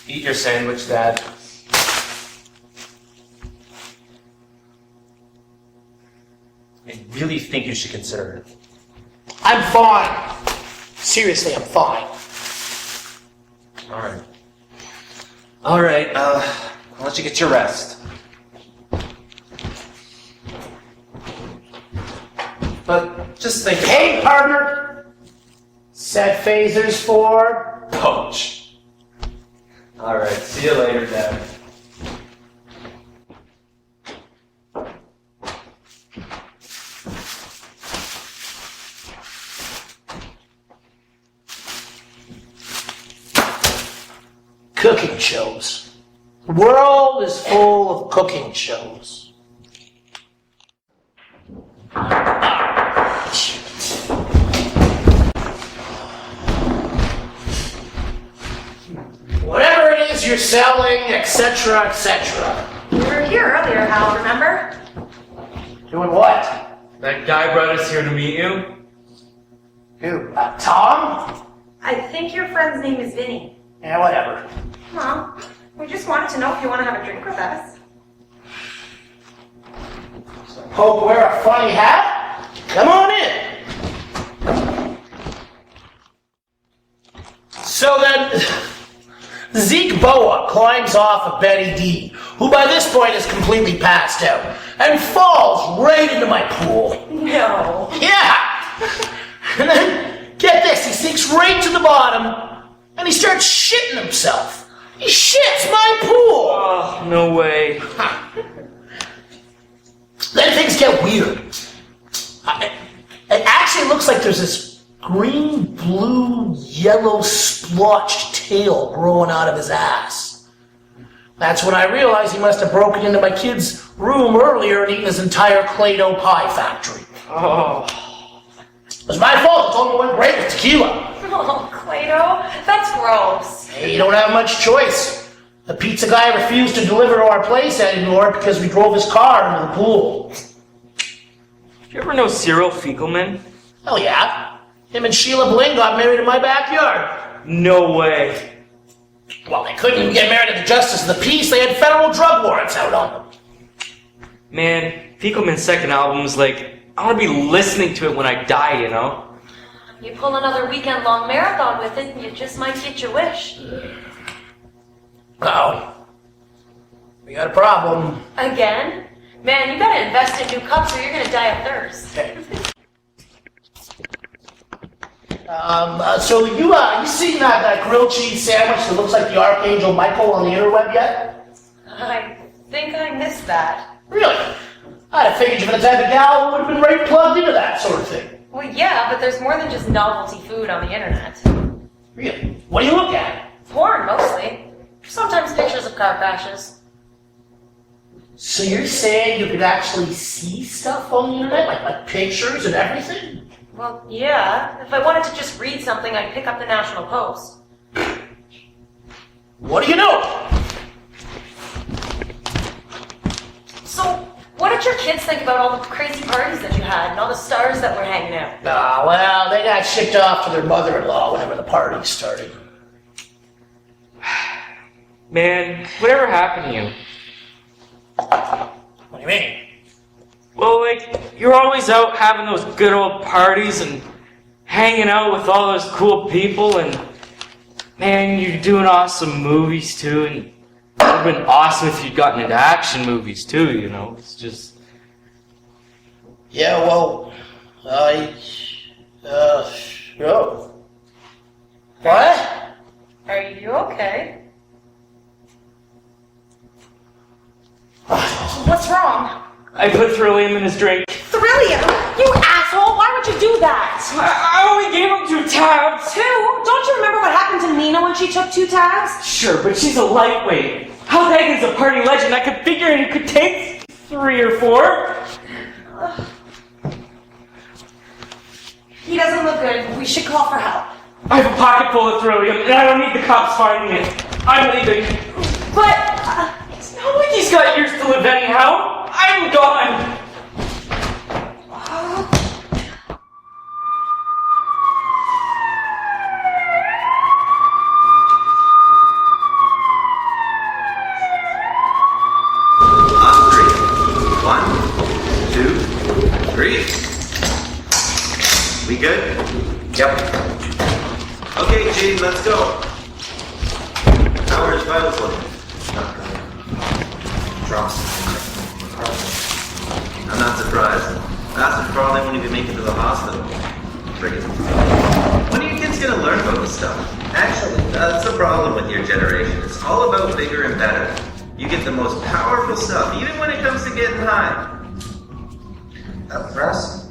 Eat your sandwich, Dad. I really think you should consider it. I'm fine. Seriously, I'm fine. Alright. Alright, I'll let you get your rest. But just think about Hey, partner. Set phasers for... Poach. Alright, see you later, Dad. Cooking shows. The world is full of cooking shows. Whatever it is you're selling, etc., etc. You were here earlier, Hal, remember? Doing what? That guy brought us here to meet you? Who? Tom? I think your friend's name is Vinnie. Yeah, whatever. Well, we just wanted to know if you want to have a drink with us. Pope wear a funny hat? Come on in. So then, Zeke Boa climbs off of Betty D, who by this point is completely passed out, and falls right into my pool. No. Yeah! And then, get this, he sinks right to the bottom, and he starts shitting himself. He shits my pool! Oh, no way. Then things get weird. It actually looks like there's this green, blue, yellow splotched tail growing out of his ass. That's when I realized he must have broken into my kid's room earlier and eaten his entire Play-Doh pie factory. Oh. It was my fault. It totally went great with tequila. Oh, Clado, that's gross. Hey, you don't have much choice. The pizza guy refused to deliver to our place anymore because we drove his car into the pool. Did you ever know Cyril Fiegelman? Hell yeah. Him and Sheila Bling got married in my backyard. No way. Well, they couldn't even get married to the Justice of the Peace. They had federal drug warrants out on them. Man, Fiegelman's second album is like, I want to be listening to it when I die, you know? You pull another weekend-long marathon with it, and you just might get your wish. Uh-oh. We got a problem. Again? Man, you gotta invest in new cups or you're gonna die of thirst. Okay. So you seen that grilled cheese sandwich that looks like the Archangel Michael on the interweb yet? I think I missed that. Really? I'd have figured you for the type of gal who would have been right plugged into that sort of thing. Well, yeah, but there's more than just novelty food on the internet. Really? What do you look at? Porn, mostly. Sometimes pictures of car crashes. So you're saying you could actually see stuff on the internet? Like pictures and everything? Well, yeah. If I wanted to just read something, I'd pick up the National Post. What do you know? So, what did your kids think about all the crazy parties that you had and all the stars that were hanging out? Well, they got shipped off to their mother-in-law whenever the party started. Man, whatever happened to you? What do you mean? Well, like, you're always out having those good old parties and hanging out with all those cool people, and man, you're doing awesome movies too, and it would have been awesome if you'd gotten into action movies too, you know? It's just... Yeah, well, oh. What? Are you okay? What's wrong? I put Thrillium in his drink. Thrillium! You asshole! Why would you do that? I only gave him 2 tabs. 2? Don't you remember what happened to Nina when she took 2 tabs? Sure, but she's a lightweight. Hal Dagon's a party legend. I could figure he could take 3 or 4. He doesn't look good. We should call for help. I have a pocket full of Thrillium, and I don't need the cops finding it. I'm leaving. But, It's not like he's got years to live anyhow. I'm gone. On 3. 1, 2, 3. We good? Yep. Okay, Gene, let's go. How are his vitals looking? Drops. I'm not surprised. Bastards probably won't even make it to the hospital. Friggin'. When are you kids gonna learn about this stuff? Actually, that's the problem with your generation. It's all about bigger and better. You get the most powerful stuff, even when it comes to getting high. Russ?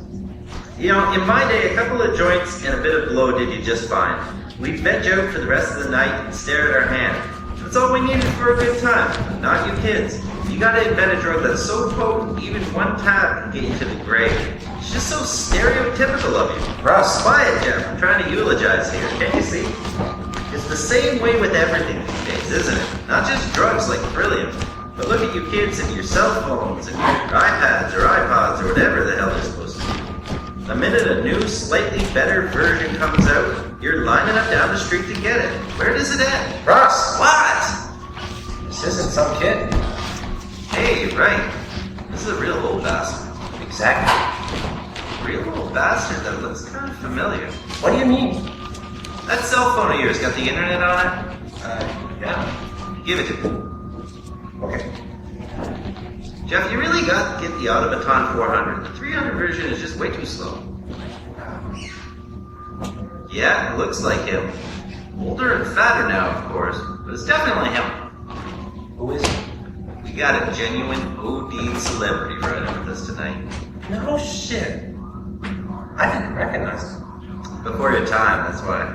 You know, in my day, a couple of joints and a bit of blow did you just fine. We'd veg out for the rest of the night and stare at our hand. That's all we needed for a good time, not you kids. You gotta invent a drug that's so potent, even 1 tab can get you to the grave. It's just so stereotypical of you. Russ, quiet, Jeff. I'm trying to eulogize here. Can't you see? It's the same way with everything these days, isn't it? Not just drugs like Trillium, but look at you kids and your cell phones and your iPads or iPods or whatever the hell they're supposed to be. The minute a new, slightly better version comes out, you're lining up down the street to get it. Where does it end? Russ! What? This isn't some kid. Hey, right. This is a real old bastard. Exactly. Real old bastard that looks kind of familiar. What do you mean? That cell phone of yours got the internet on it? Yeah. Give it to me. Okay. Jeff, you really got to get the Automaton 400. The 300 version is just way too slow. Yeah, it looks like him. Older and fatter now, of course, but it's definitely him. Who is it? We got a genuine OD celebrity riding with us tonight. No shit. I didn't recognize him. Before your time, that's why.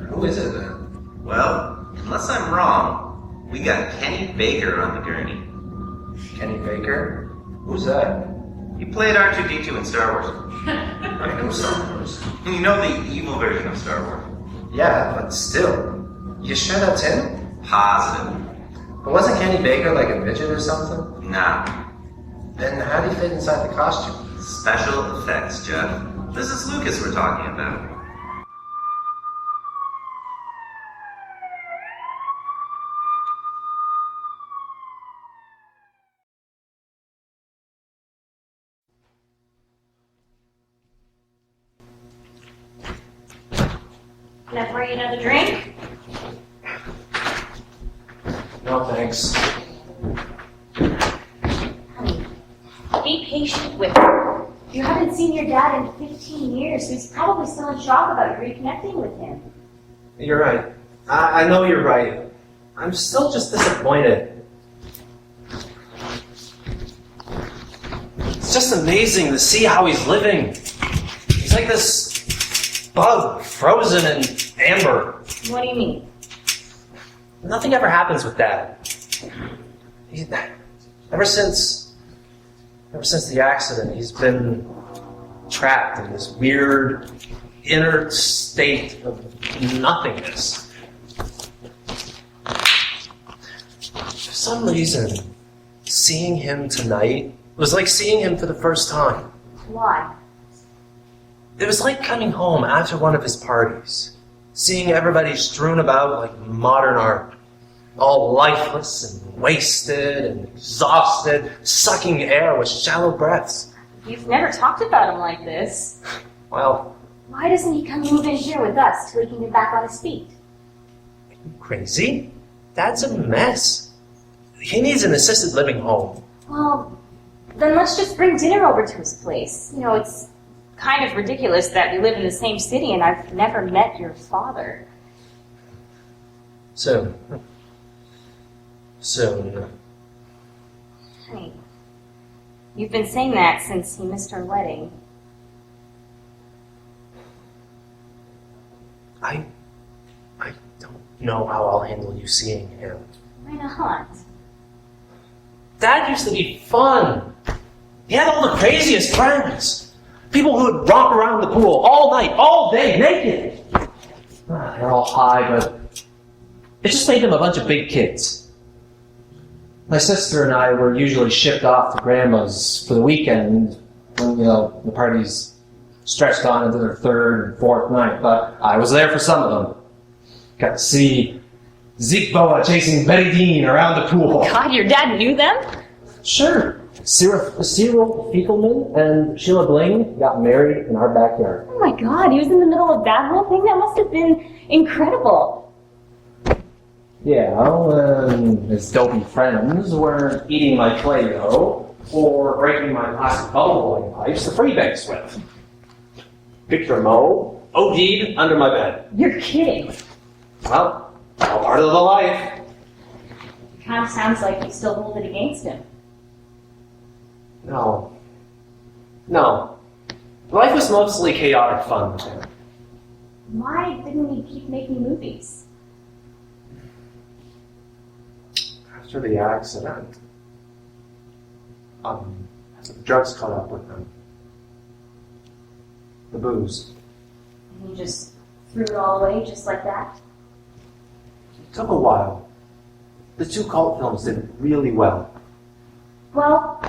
Who is it then? Well, unless I'm wrong, we got Kenny Baker on the gurney. Kenny Baker? Who's that? He played R2-D2 in Star Wars. I know Star Wars. And you know the evil version of Star Wars. Yeah, but still. You sure that's him? Positive. But wasn't Kenny Baker like a midget or something? Nah. Then how'd he fit inside the costume? Special effects, Jeff. This is Lucas we're talking about. Can I pour you another drink? No thanks. Honey, be patient with her. You haven't seen your dad in 15 years, so he's probably still in shock about you reconnecting with him. You're right. I know you're right. I'm still just disappointed. It's just amazing to see how he's living. He's like this bug frozen in amber. What do you mean? Nothing ever happens with Dad. Ever since the accident, he's been trapped in this weird inner state of nothingness. For some reason, seeing him tonight was like seeing him for the first time. Why? It was like coming home after one of his parties, seeing everybody strewn about like modern art, all lifeless and wasted and exhausted, sucking air with shallow breaths. You've never talked about him like this. Well, Why doesn't he come move in here with us till he can get back on his feet? are you crazy? Dad's a mess. He needs an assisted living home. Well, then let's just bring dinner over to his place. You know, it's kind of ridiculous that we live in the same city and I've never met your father. Soon. Honey, you've been saying that since he missed our wedding. I don't know how I'll handle you seeing him. Why not? Dad used to be fun. He had all the craziest friends. People who would romp around the pool all night, all day, naked. They're all high, but it just made them a bunch of big kids. My sister and I were usually shipped off to Grandma's for the weekend when, the parties stretched on into their third and fourth night, but I was there for some of them. Got to see Zeke Boa chasing Betty Dean around the pool. God, your dad knew them? Sure. Cyril Fiegelman and Sheila Bling got married in our backyard. Oh my God, he was in the middle of that whole thing? That must have been incredible. Yeah, when his dopey friends weren't eating my Play-Doh or breaking my plastic bubble blowing pipes to free banks with. Picture Mo, OD'd under my bed. You're kidding. Well, all part of the life. Kind of sounds like you still hold it against him. No. Life was mostly chaotic fun with him. Why didn't he keep making movies? After the accident, the drugs caught up with him. The booze. And he just threw it all away just like that? It took a while. The two cult films did really well. Well,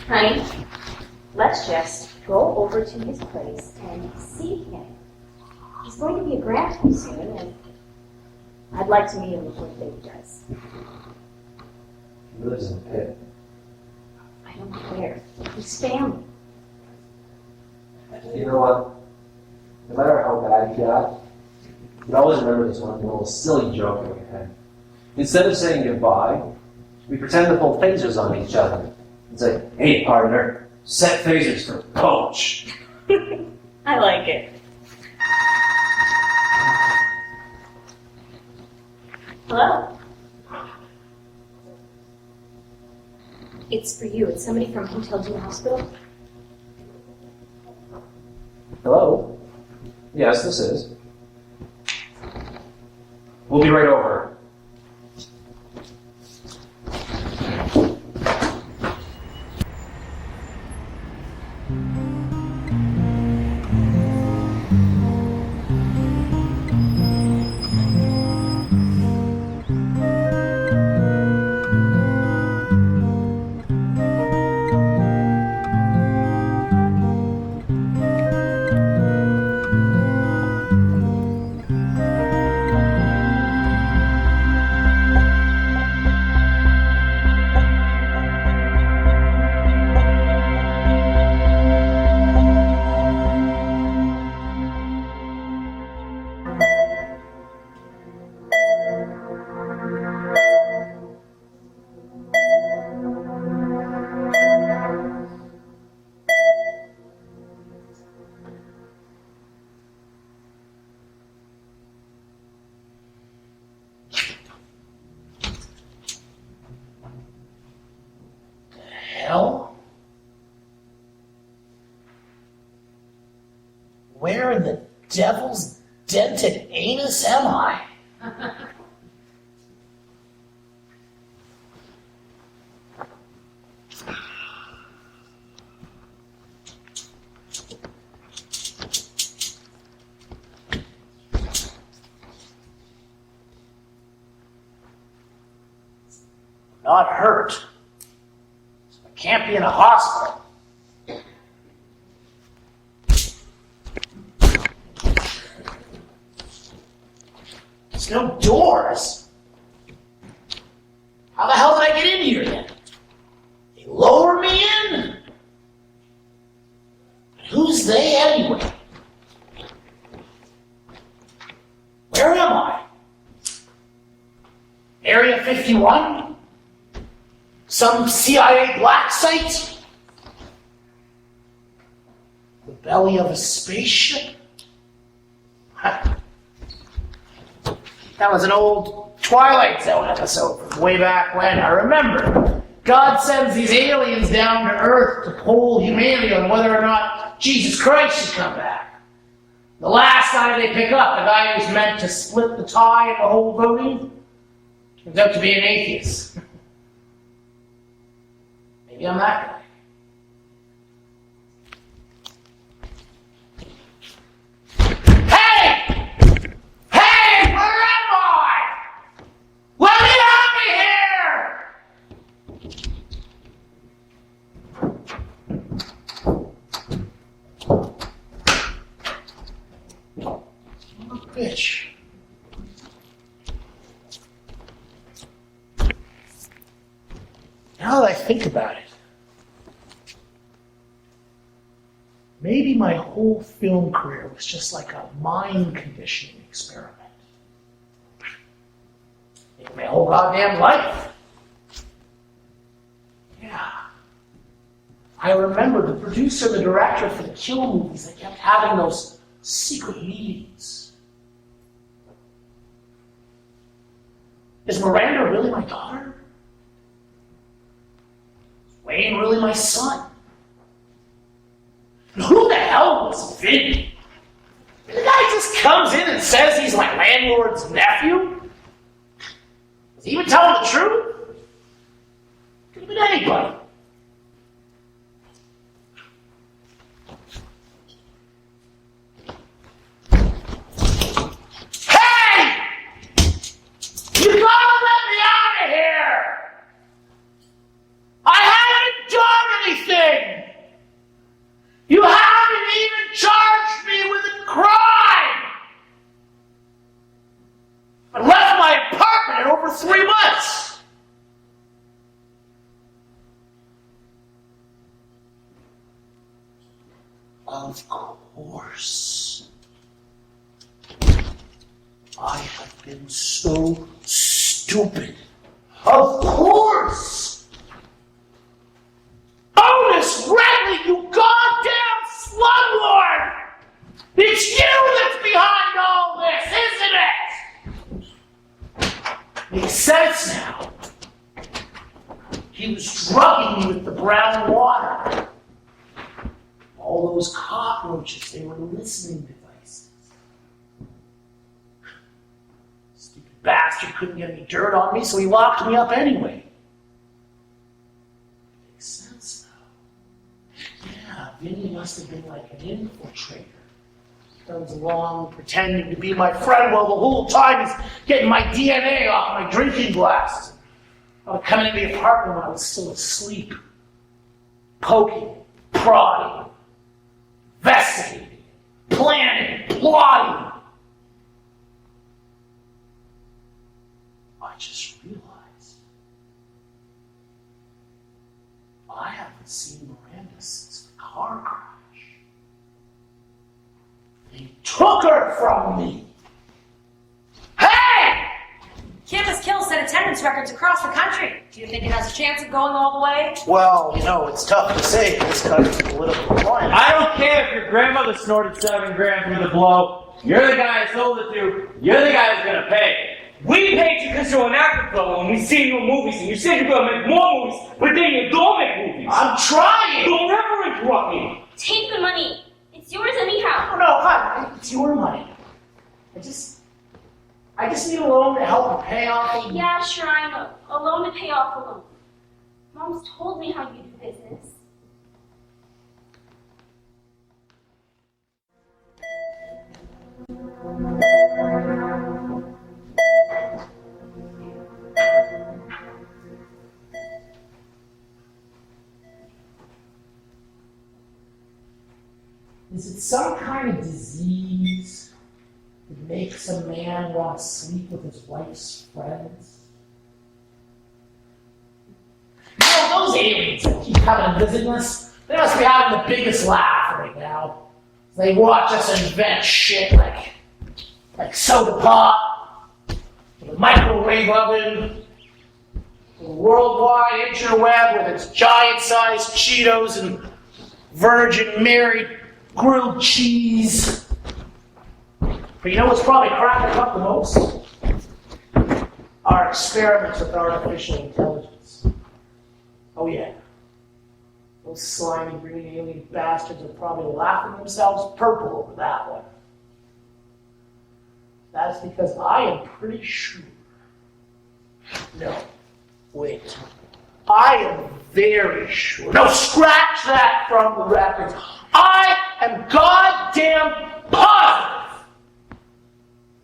honey, Let's just go over to his place and see him. He's going to be a grandpa soon, and I'd like to meet him before the baby does. He lives in a pit. I don't care. He's family. You know what? No matter how bad he got, you'd always remember this one little silly joke that we had. Instead of saying goodbye, we pretend to pull phasers on each other. It's like, hey partner, set phasers for Coach. I like it. Hello? It's for you. It's somebody from Hotel June Hospital. Hello? Yes, this is. We'll be right over. Hell? Where in the devil's dented anus am I? Not hurt. I can't be in a hospital. There's no doors. How the hell did I get in here then? They lower me in? Who's they anyway? Where am I? Area 51? Some CIA black site? The belly of a spaceship? That was an old Twilight Zone episode from way back when. I remember. God sends these aliens down to Earth to poll humanity on whether or not Jesus Christ should come back. The last guy they pick up, the guy who's meant to split the tie in the whole voting, turns out to be an atheist. Maybe I'm that guy. Hey! Hey! Where am I? Let me out of here! Son of a bitch. Now that I think about it, maybe my whole film career was just like a mind conditioning experiment. Maybe my whole goddamn life. Yeah. I remember the producer, the director for the Kill movies, they kept having those secret meetings. Is Miranda really my daughter? Is Wayne really my son? Who the hell was Vinnie? The guy just comes in and says he's my landlord's nephew? Is he even telling the truth? Could have been anybody. Hey! You gotta let me out of here! I haven't done anything! I have been so stupid. Of course! Bonus Radley, you goddamn slumlord! It's you that's behind all this, isn't it? Makes sense now. He was drugging me with the brown water. All those cockroaches, they were listening devices. Stupid bastard couldn't get any dirt on me, so he locked me up anyway. Makes sense now. Yeah, Vinnie must have been like an infiltrator. Comes along pretending to be my friend while the whole time he's getting my DNA off my drinking glasses. I was coming into the apartment when I was still asleep. Poking, prodding, investigating, planning, plotting. I just realized I haven't seen Miranda since the car crash. They took her from me. Hey! Campus Kill set attendance records across the country. Do you think it has a chance of going all the way? Well, it's tough to say in this country's political climate. I don't care if your grandmother snorted 7 grand through the blow. You're the guy I sold it to. You're the guy who's gonna pay. We paid you because you're an actor, fellow, and we see you in movies, and you said you're gonna make more movies, but then you don't make movies. I'm trying! Don't ever interrupt me. Take the money. It's yours anyhow. No, hon, it's your money. I just need a loan to help me pay off. Yeah, sure, I know. A loan to pay off a loan. Mom's told me how you do business. Is it some kind of disease that makes a man want to sleep with his wife's friends? Those aliens that keep coming and visiting us, they must be having the biggest laugh right now. They watch us invent shit like soda pop, the microwave oven, the worldwide interweb with its giant-sized Cheetos and Virgin Mary grilled cheese. But you know what's probably cracking up the most? Our experiments with artificial intelligence. Oh yeah. Those slimy green alien bastards are probably laughing themselves purple over that one. That's because I am pretty sure. No, wait. I am very sure. No, scratch that from the records. I am goddamn positive.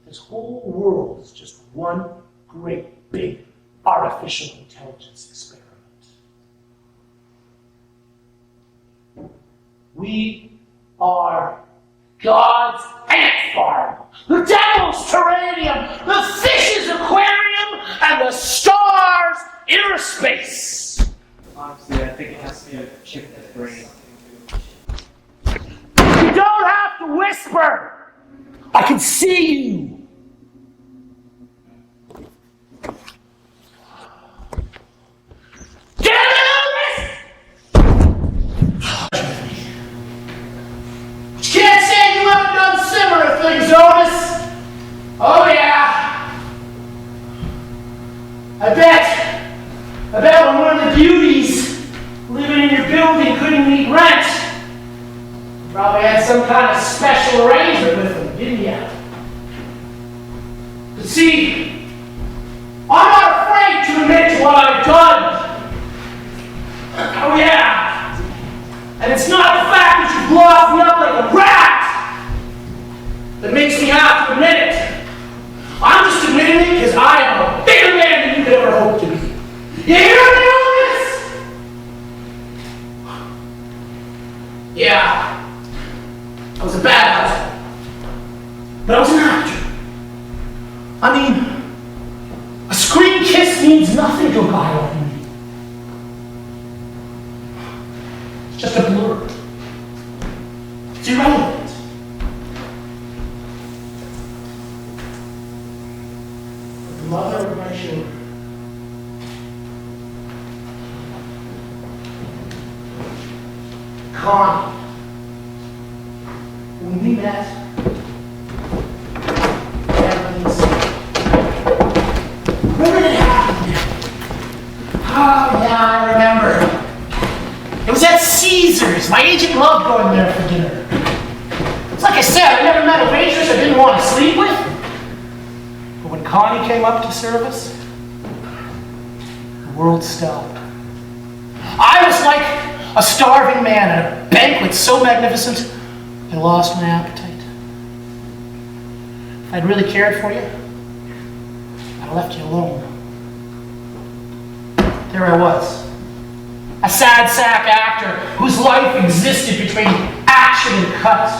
This whole world is just one great big artificial intelligence experiment. We are God's ant farm, the devil's terrarium, the fish's aquarium, and the stars' inner space. Honestly, I think it has to be a chip in the brain. You don't have to whisper. I can see you. Get out of this! You can't say you haven't done similar things, Otis. Oh yeah. I bet when one of the beauties living in your building couldn't meet rent, you probably had some kind of special arrangement with them, didn't you? But see, I'm not afraid to admit to what I've done. Oh yeah. And it's not the fact that you blocked me up like a rat that makes me have to admit it. I'm just admitting it because I am a bigger man than you could ever hope to be. You hear me on this? Yeah. I was a bad husband. But I was an actor. I mean, a screen kiss means nothing to a guy like me. It's just a blur. It's irrelevant. the mother of my children. Connie. When we met, everything's when did it happen? Oh yeah, I remember. It was at Caesar's. My agent loved going there for dinner. It's like I said, I never met a waitress I didn't want to sleep with. But when Connie came up to serve us, the world stopped. I was like a starving man at a banquet so magnificent, I lost my appetite. If I'd really cared for you, I'd have left you alone. There I was, a sad sack actor whose life existed between action and cut.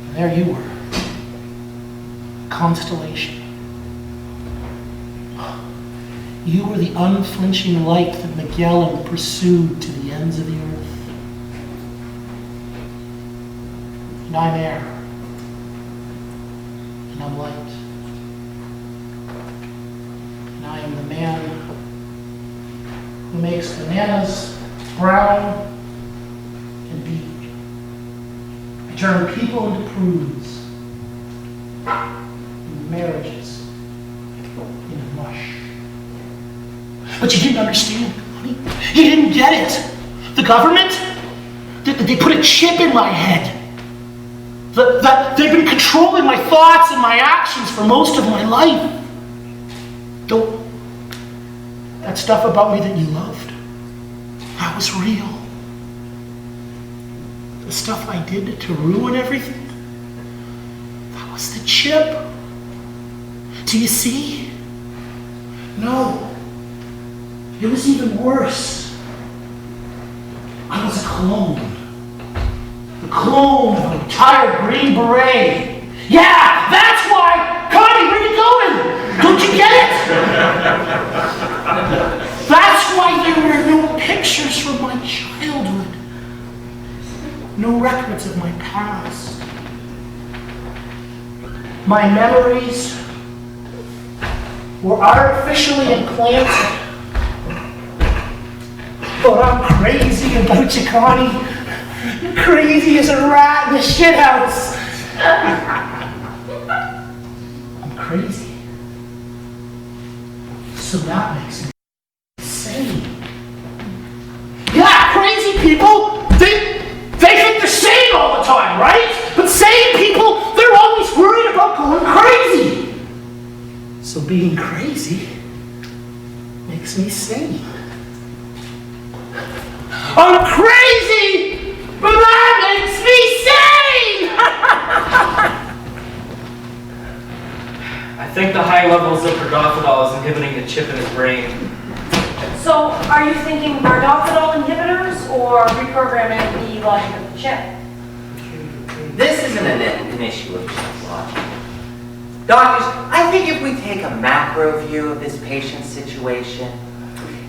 And there you were, a constellation. You were the unflinching light that Magellan pursued to the ends of the earth. And I'm air. And I'm light. And I am the man who makes bananas brown and beat. I turn people into prudes. And marriages into mush. But you didn't understand, honey. You didn't get it. The government, they put a chip in my head. They've been controlling my thoughts and my actions for most of my life. That stuff about me that you loved, that was real. The stuff I did to ruin everything, that was the chip. Do you see? No. It was even worse. I was a clone. The clone of an entire Green Beret. Yeah, that's why! Connie, where are you going? Don't you get it? That's why there were no pictures from my childhood. No records of my past. My memories were artificially implanted. But I'm crazy about you, Connie. You're crazy as a rat in a shithouse. I'm crazy. So that makes me insane. Yeah, crazy people, they think they're sane all the time, right? But sane people, they're always worried about going crazy. So being crazy makes me sane. I'm crazy, but that makes me sane! I think the high levels of bardophodol is inhibiting the chip in his brain. So, are you thinking bardophodol inhibitors or reprogramming the logic of the chip? This isn't an issue of just logic. Doctors, I think if we take a macro view of this patient's situation,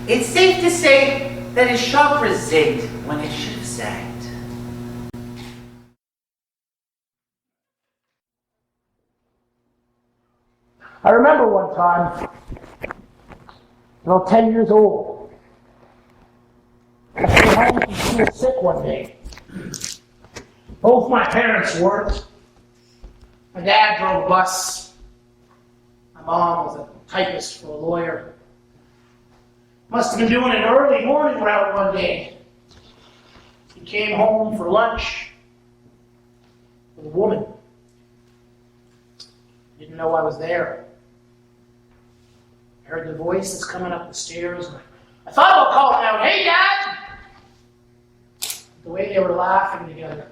it's safe to say that his chakra zigged when it should have zagged. I remember one time, about 10 years old, I came home from school sick one day. Both my parents worked. My dad drove a bus. My mom was a typist for a lawyer. Must have been doing an early morning route one day. He came home for lunch with a woman. Didn't know I was there. I heard the voices coming up the stairs. And I thought about calling out, "Hey, Dad!" The way they were laughing together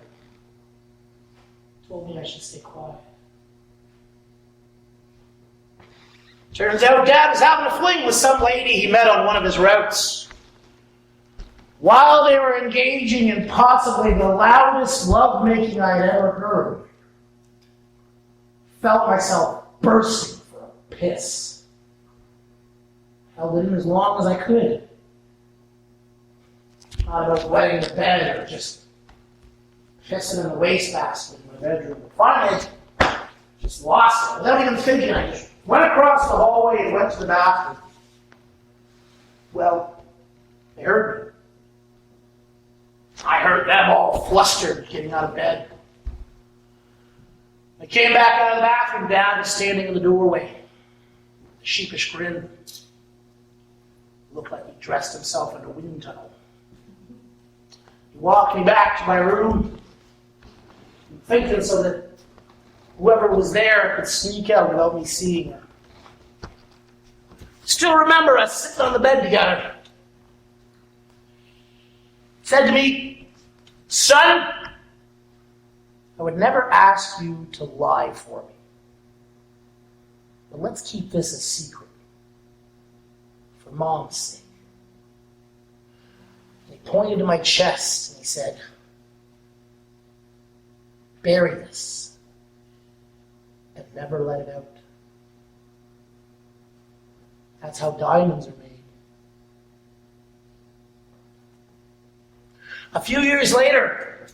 told me I should stay quiet. Turns out Dad was having a fling with some lady he met on one of his routes. While they were engaging in possibly the loudest lovemaking I'd ever heard, felt myself bursting for a piss. Held it in as long as I could. Thought about wetting the bed or just pissing in the wastebasket in my bedroom. Finally, just lost it. Without even thinking, I just Went across the hallway and went to the bathroom. Well, they heard me. I heard them all flustered getting out of bed. I came back out of the bathroom, Dad was standing in the doorway. A sheepish grin. Looked like he dressed himself in a wind tunnel. He walked me back to my room, thinking so that whoever was there could sneak out without me seeing her. Still remember us sitting on the bed together. Said to me, "Son, I would never ask you to lie for me. But let's keep this a secret. For Mom's sake." And he pointed to my chest and he said, "Bury this and never let it out. That's how diamonds are made." A few years later,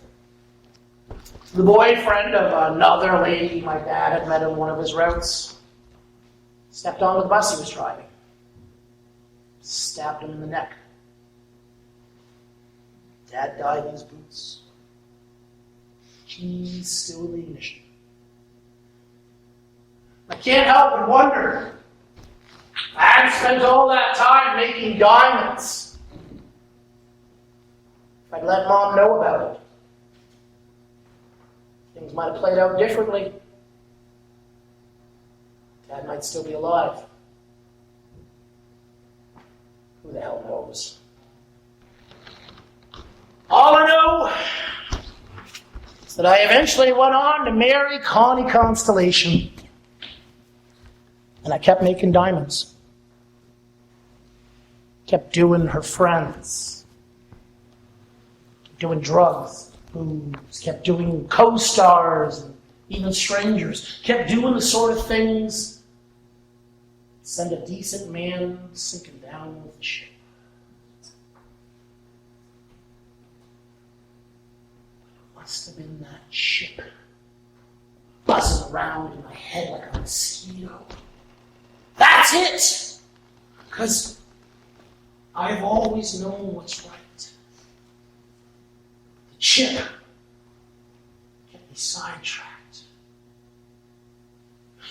the boyfriend of another lady my dad had met on one of his routes stepped onto the bus he was driving, stabbed him in the neck. Dad died in his boots. Keys still in the ignition. I can't help but wonder. I had spent all that time making diamonds. If I'd let Mom know about it, things might have played out differently. Dad might still be alive. Who the hell knows? All I know is that I eventually went on to marry Connie Constellation. And I kept making diamonds. Kept doing her friends. Kept doing drugs, booze. Kept doing co-stars and even strangers. Kept doing the sort of things that send a decent man sinking down with the ship. It must have been that ship buzzing around in my head like a mosquito. That's it! Because I've always known what's right. The chip kept me sidetracked.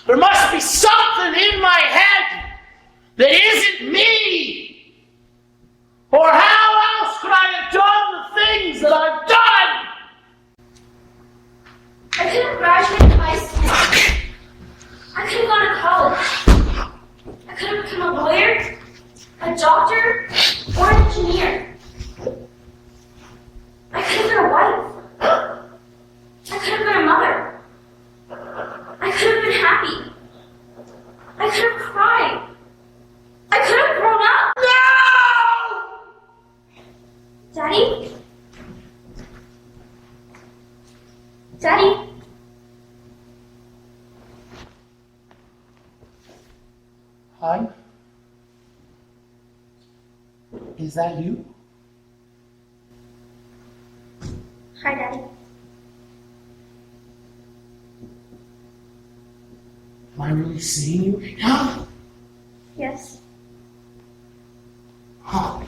There must be something in my head that isn't me! Or how else could I have done the things that I've done? I could have graduated high school. I could have gone to college. I could have become a lawyer, a doctor, or an engineer. I could have been a wife. I could have been a mother. I could have been happy. I could have cried. I could have grown up. No! Daddy? Daddy? Hi? Is that you? Hi, Daddy. Am I really seeing you right now? Yes. Huh.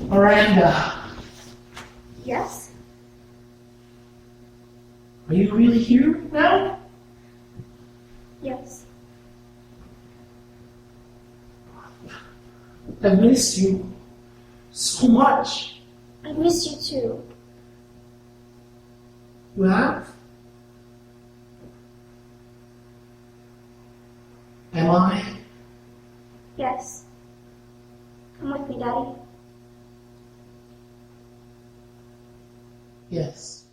Miranda, Yes? are you really here right now? Yes. I've missed you so much. I miss you too. You have? Am I? Yes. Come with me, Daddy. Yes.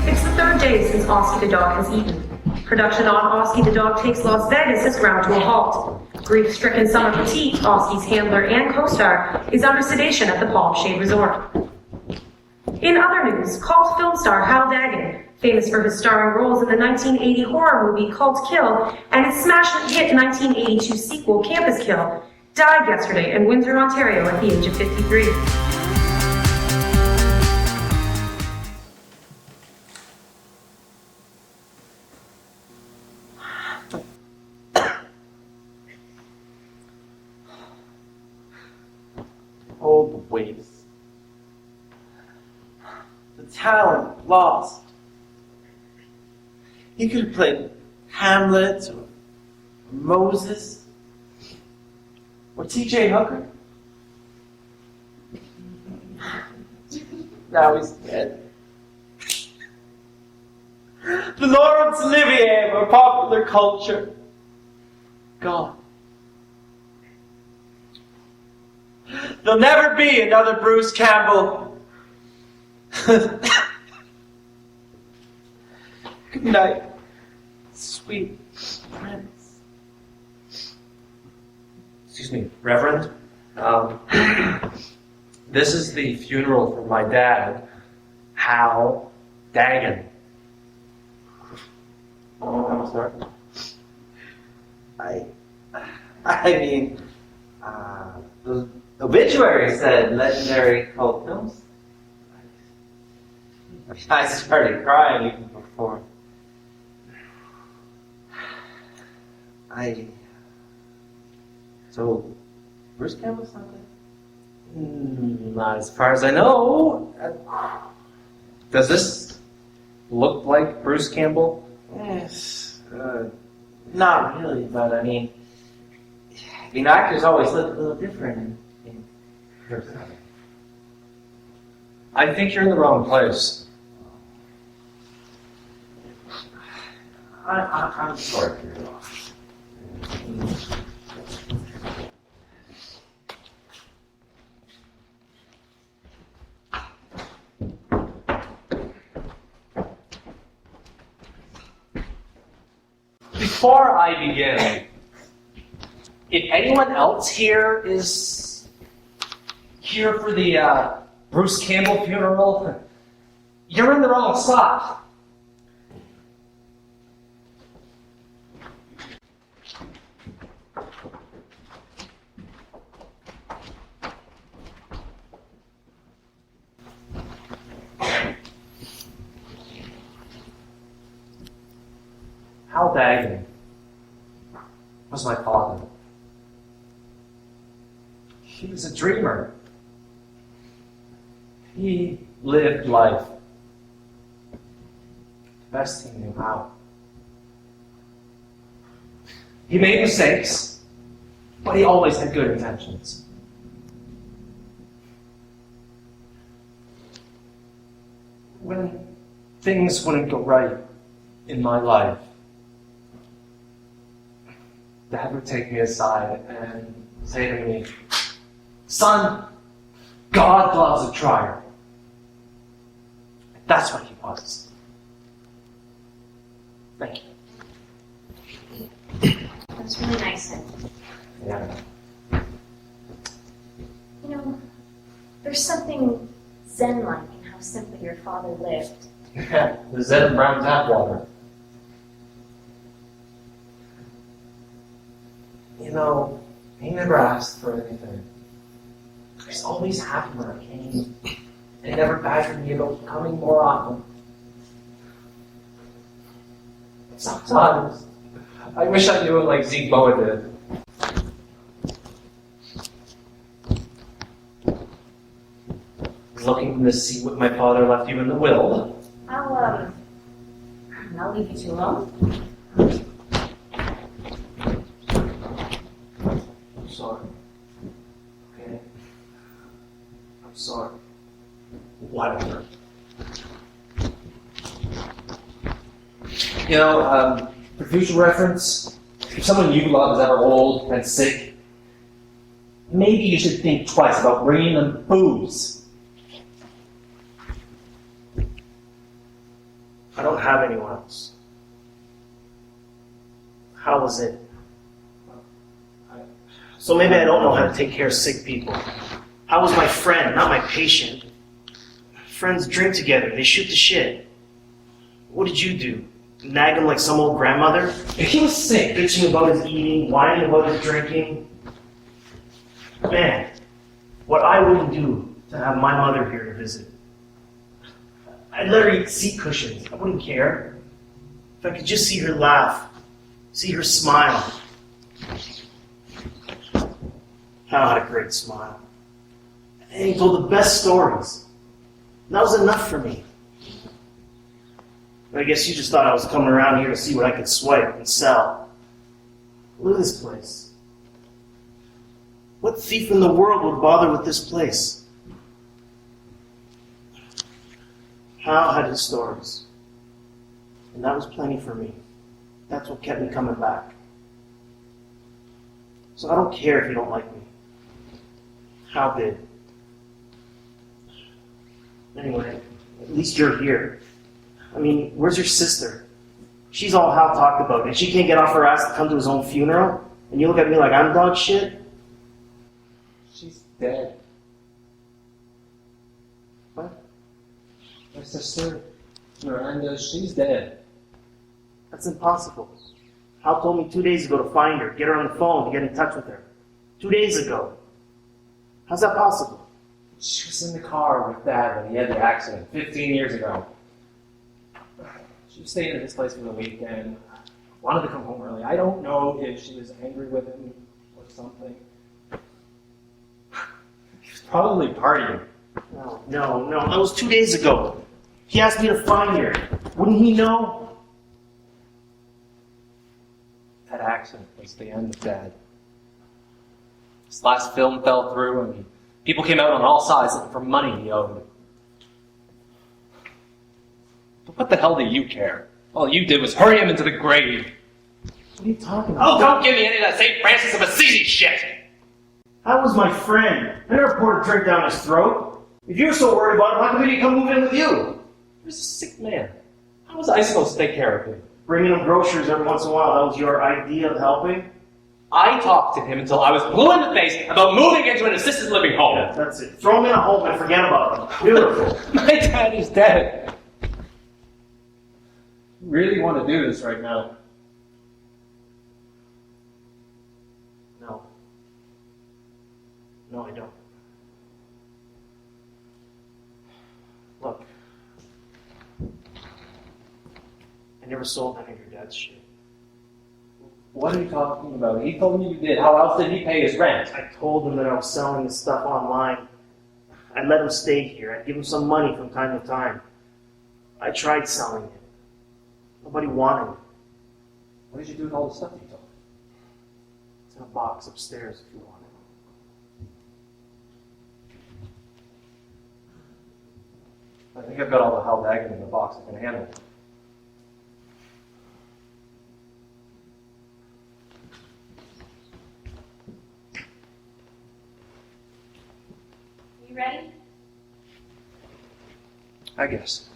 It's the third day since Oski the dog has eaten. Production on Oski the dog takes Las Vegas has ground to a halt. Grief-stricken Summer Petit, Oski's handler and co-star, is under sedation at the Palm Shade Resort. In other news, cult film star Hal Dagon, famous for his starring roles in the 1980 horror movie Kult and its smash hit 1982 sequel Campus Kill, died yesterday in Windsor, Ontario at the age of 53. Oh, the waste. The talent lost. He could have played Hamlet or Moses or T.J. Hooker. Now he's dead. The Laurence Olivier of our popular culture. Gone. There'll never be another Bruce Campbell. Good night, sweet prince. Excuse me, Reverend. This is the funeral for my dad, Hal Dagon. I'm sorry. I mean, the obituary said legendary cult films. I started crying even before. So, Bruce Campbell's not there? Not as far as I know. Does this look like Bruce Campbell? Yes. Not really, but I mean, actors always look a little different in person. I think you're in the wrong place. I'm sorry for your loss. Before I begin, if anyone else here is here for the Bruce Campbell funeral, you're in the wrong spot. Hal Dagon was my father. He was a dreamer. He lived life the best he knew how. He made mistakes, but he always had good intentions. When things wouldn't go right in my life, Dad would take me aside and say to me, "Son, God loves a trier." That's what he was. Thank you. That's really nice of you. Yeah. You know, there's something zen-like in how simply your father lived. The Zen brown tap water. You know, he never asked for anything. He's always happy when I came. And he never badgered me about coming more often. Sometimes, I wish I knew him like Zeke Boa did. Looking to see what my father left you in the will. I'll leave you two alone. I'm sorry. Okay? I'm sorry. Whatever. You know, for future reference, if someone you love is ever old and sick, maybe you should think twice about bringing them booze. I don't have anyone else. How was it? So maybe I don't know how to take care of sick people. I was my friend, not my patient. Friends drink together, they shoot the shit. What did you do? Nag him like some old grandmother? He was sick. Bitching about his eating, whining about his drinking. Man, what I wouldn't do to have my mother here to visit. I'd let her eat seat cushions. I wouldn't care. If I could just see her laugh, see her smile. Hal had a great smile. And he told the best stories. And that was enough for me. But I guess you just thought I was coming around here to see what I could swipe and sell. Look at this place. What thief in the world would bother with this place? Hal had his stories. And that was plenty for me. That's what kept me coming back. So I don't care if you don't like me. Hal did. Anyway, at least you're here. I mean, where's your sister? She's all Hal talked about, and she can't get off her ass to come to his own funeral? And you look at me like I'm dog shit? She's dead. What? My sister, Miranda, she's dead. That's impossible. Hal told me 2 days ago to find her, get her on the phone, to get in touch with her. 2 days ago. How's that possible? She was in the car with Dad when he had the accident 15 years ago. She was staying at his place for the weekend. Wanted to come home early. I don't know if she was angry with him or something. He was probably partying. No. That was 2 days ago. He asked me to find her. Wouldn't he know? That accident was the end of Dad. His last film fell through and people came out on all sides looking for money he owed. But what the hell do you care? All you did was hurry him into the grave. What are you talking about? Oh, don't give me any of that St. Francis of Assisi shit! Hal was my friend. I never poured a drink down his throat. If you were so worried about him, how come he didn't come move in with you? He was a sick man. How was I supposed to take care of him? Bringing him groceries every once in a while, that was your idea of helping? I talked to him until I was blue in the face about moving into an assisted living home. Yeah, that's it. Throw him in a home and forget about him. Beautiful. My dad is dead. I really want to do this right now. No, I don't. Look. I never sold any of your dad's shit. What are you talking about? He told me you did. How else did he pay his rent? I told him that I was selling his stuff online. I'd let him stay here. I'd give him some money from time to time. I tried selling it. Nobody wanted it. What did you do with all the stuff you took? It's in a box upstairs if you want it. I think I've got all the Hal Dagon in the box I can handle. You ready? I guess.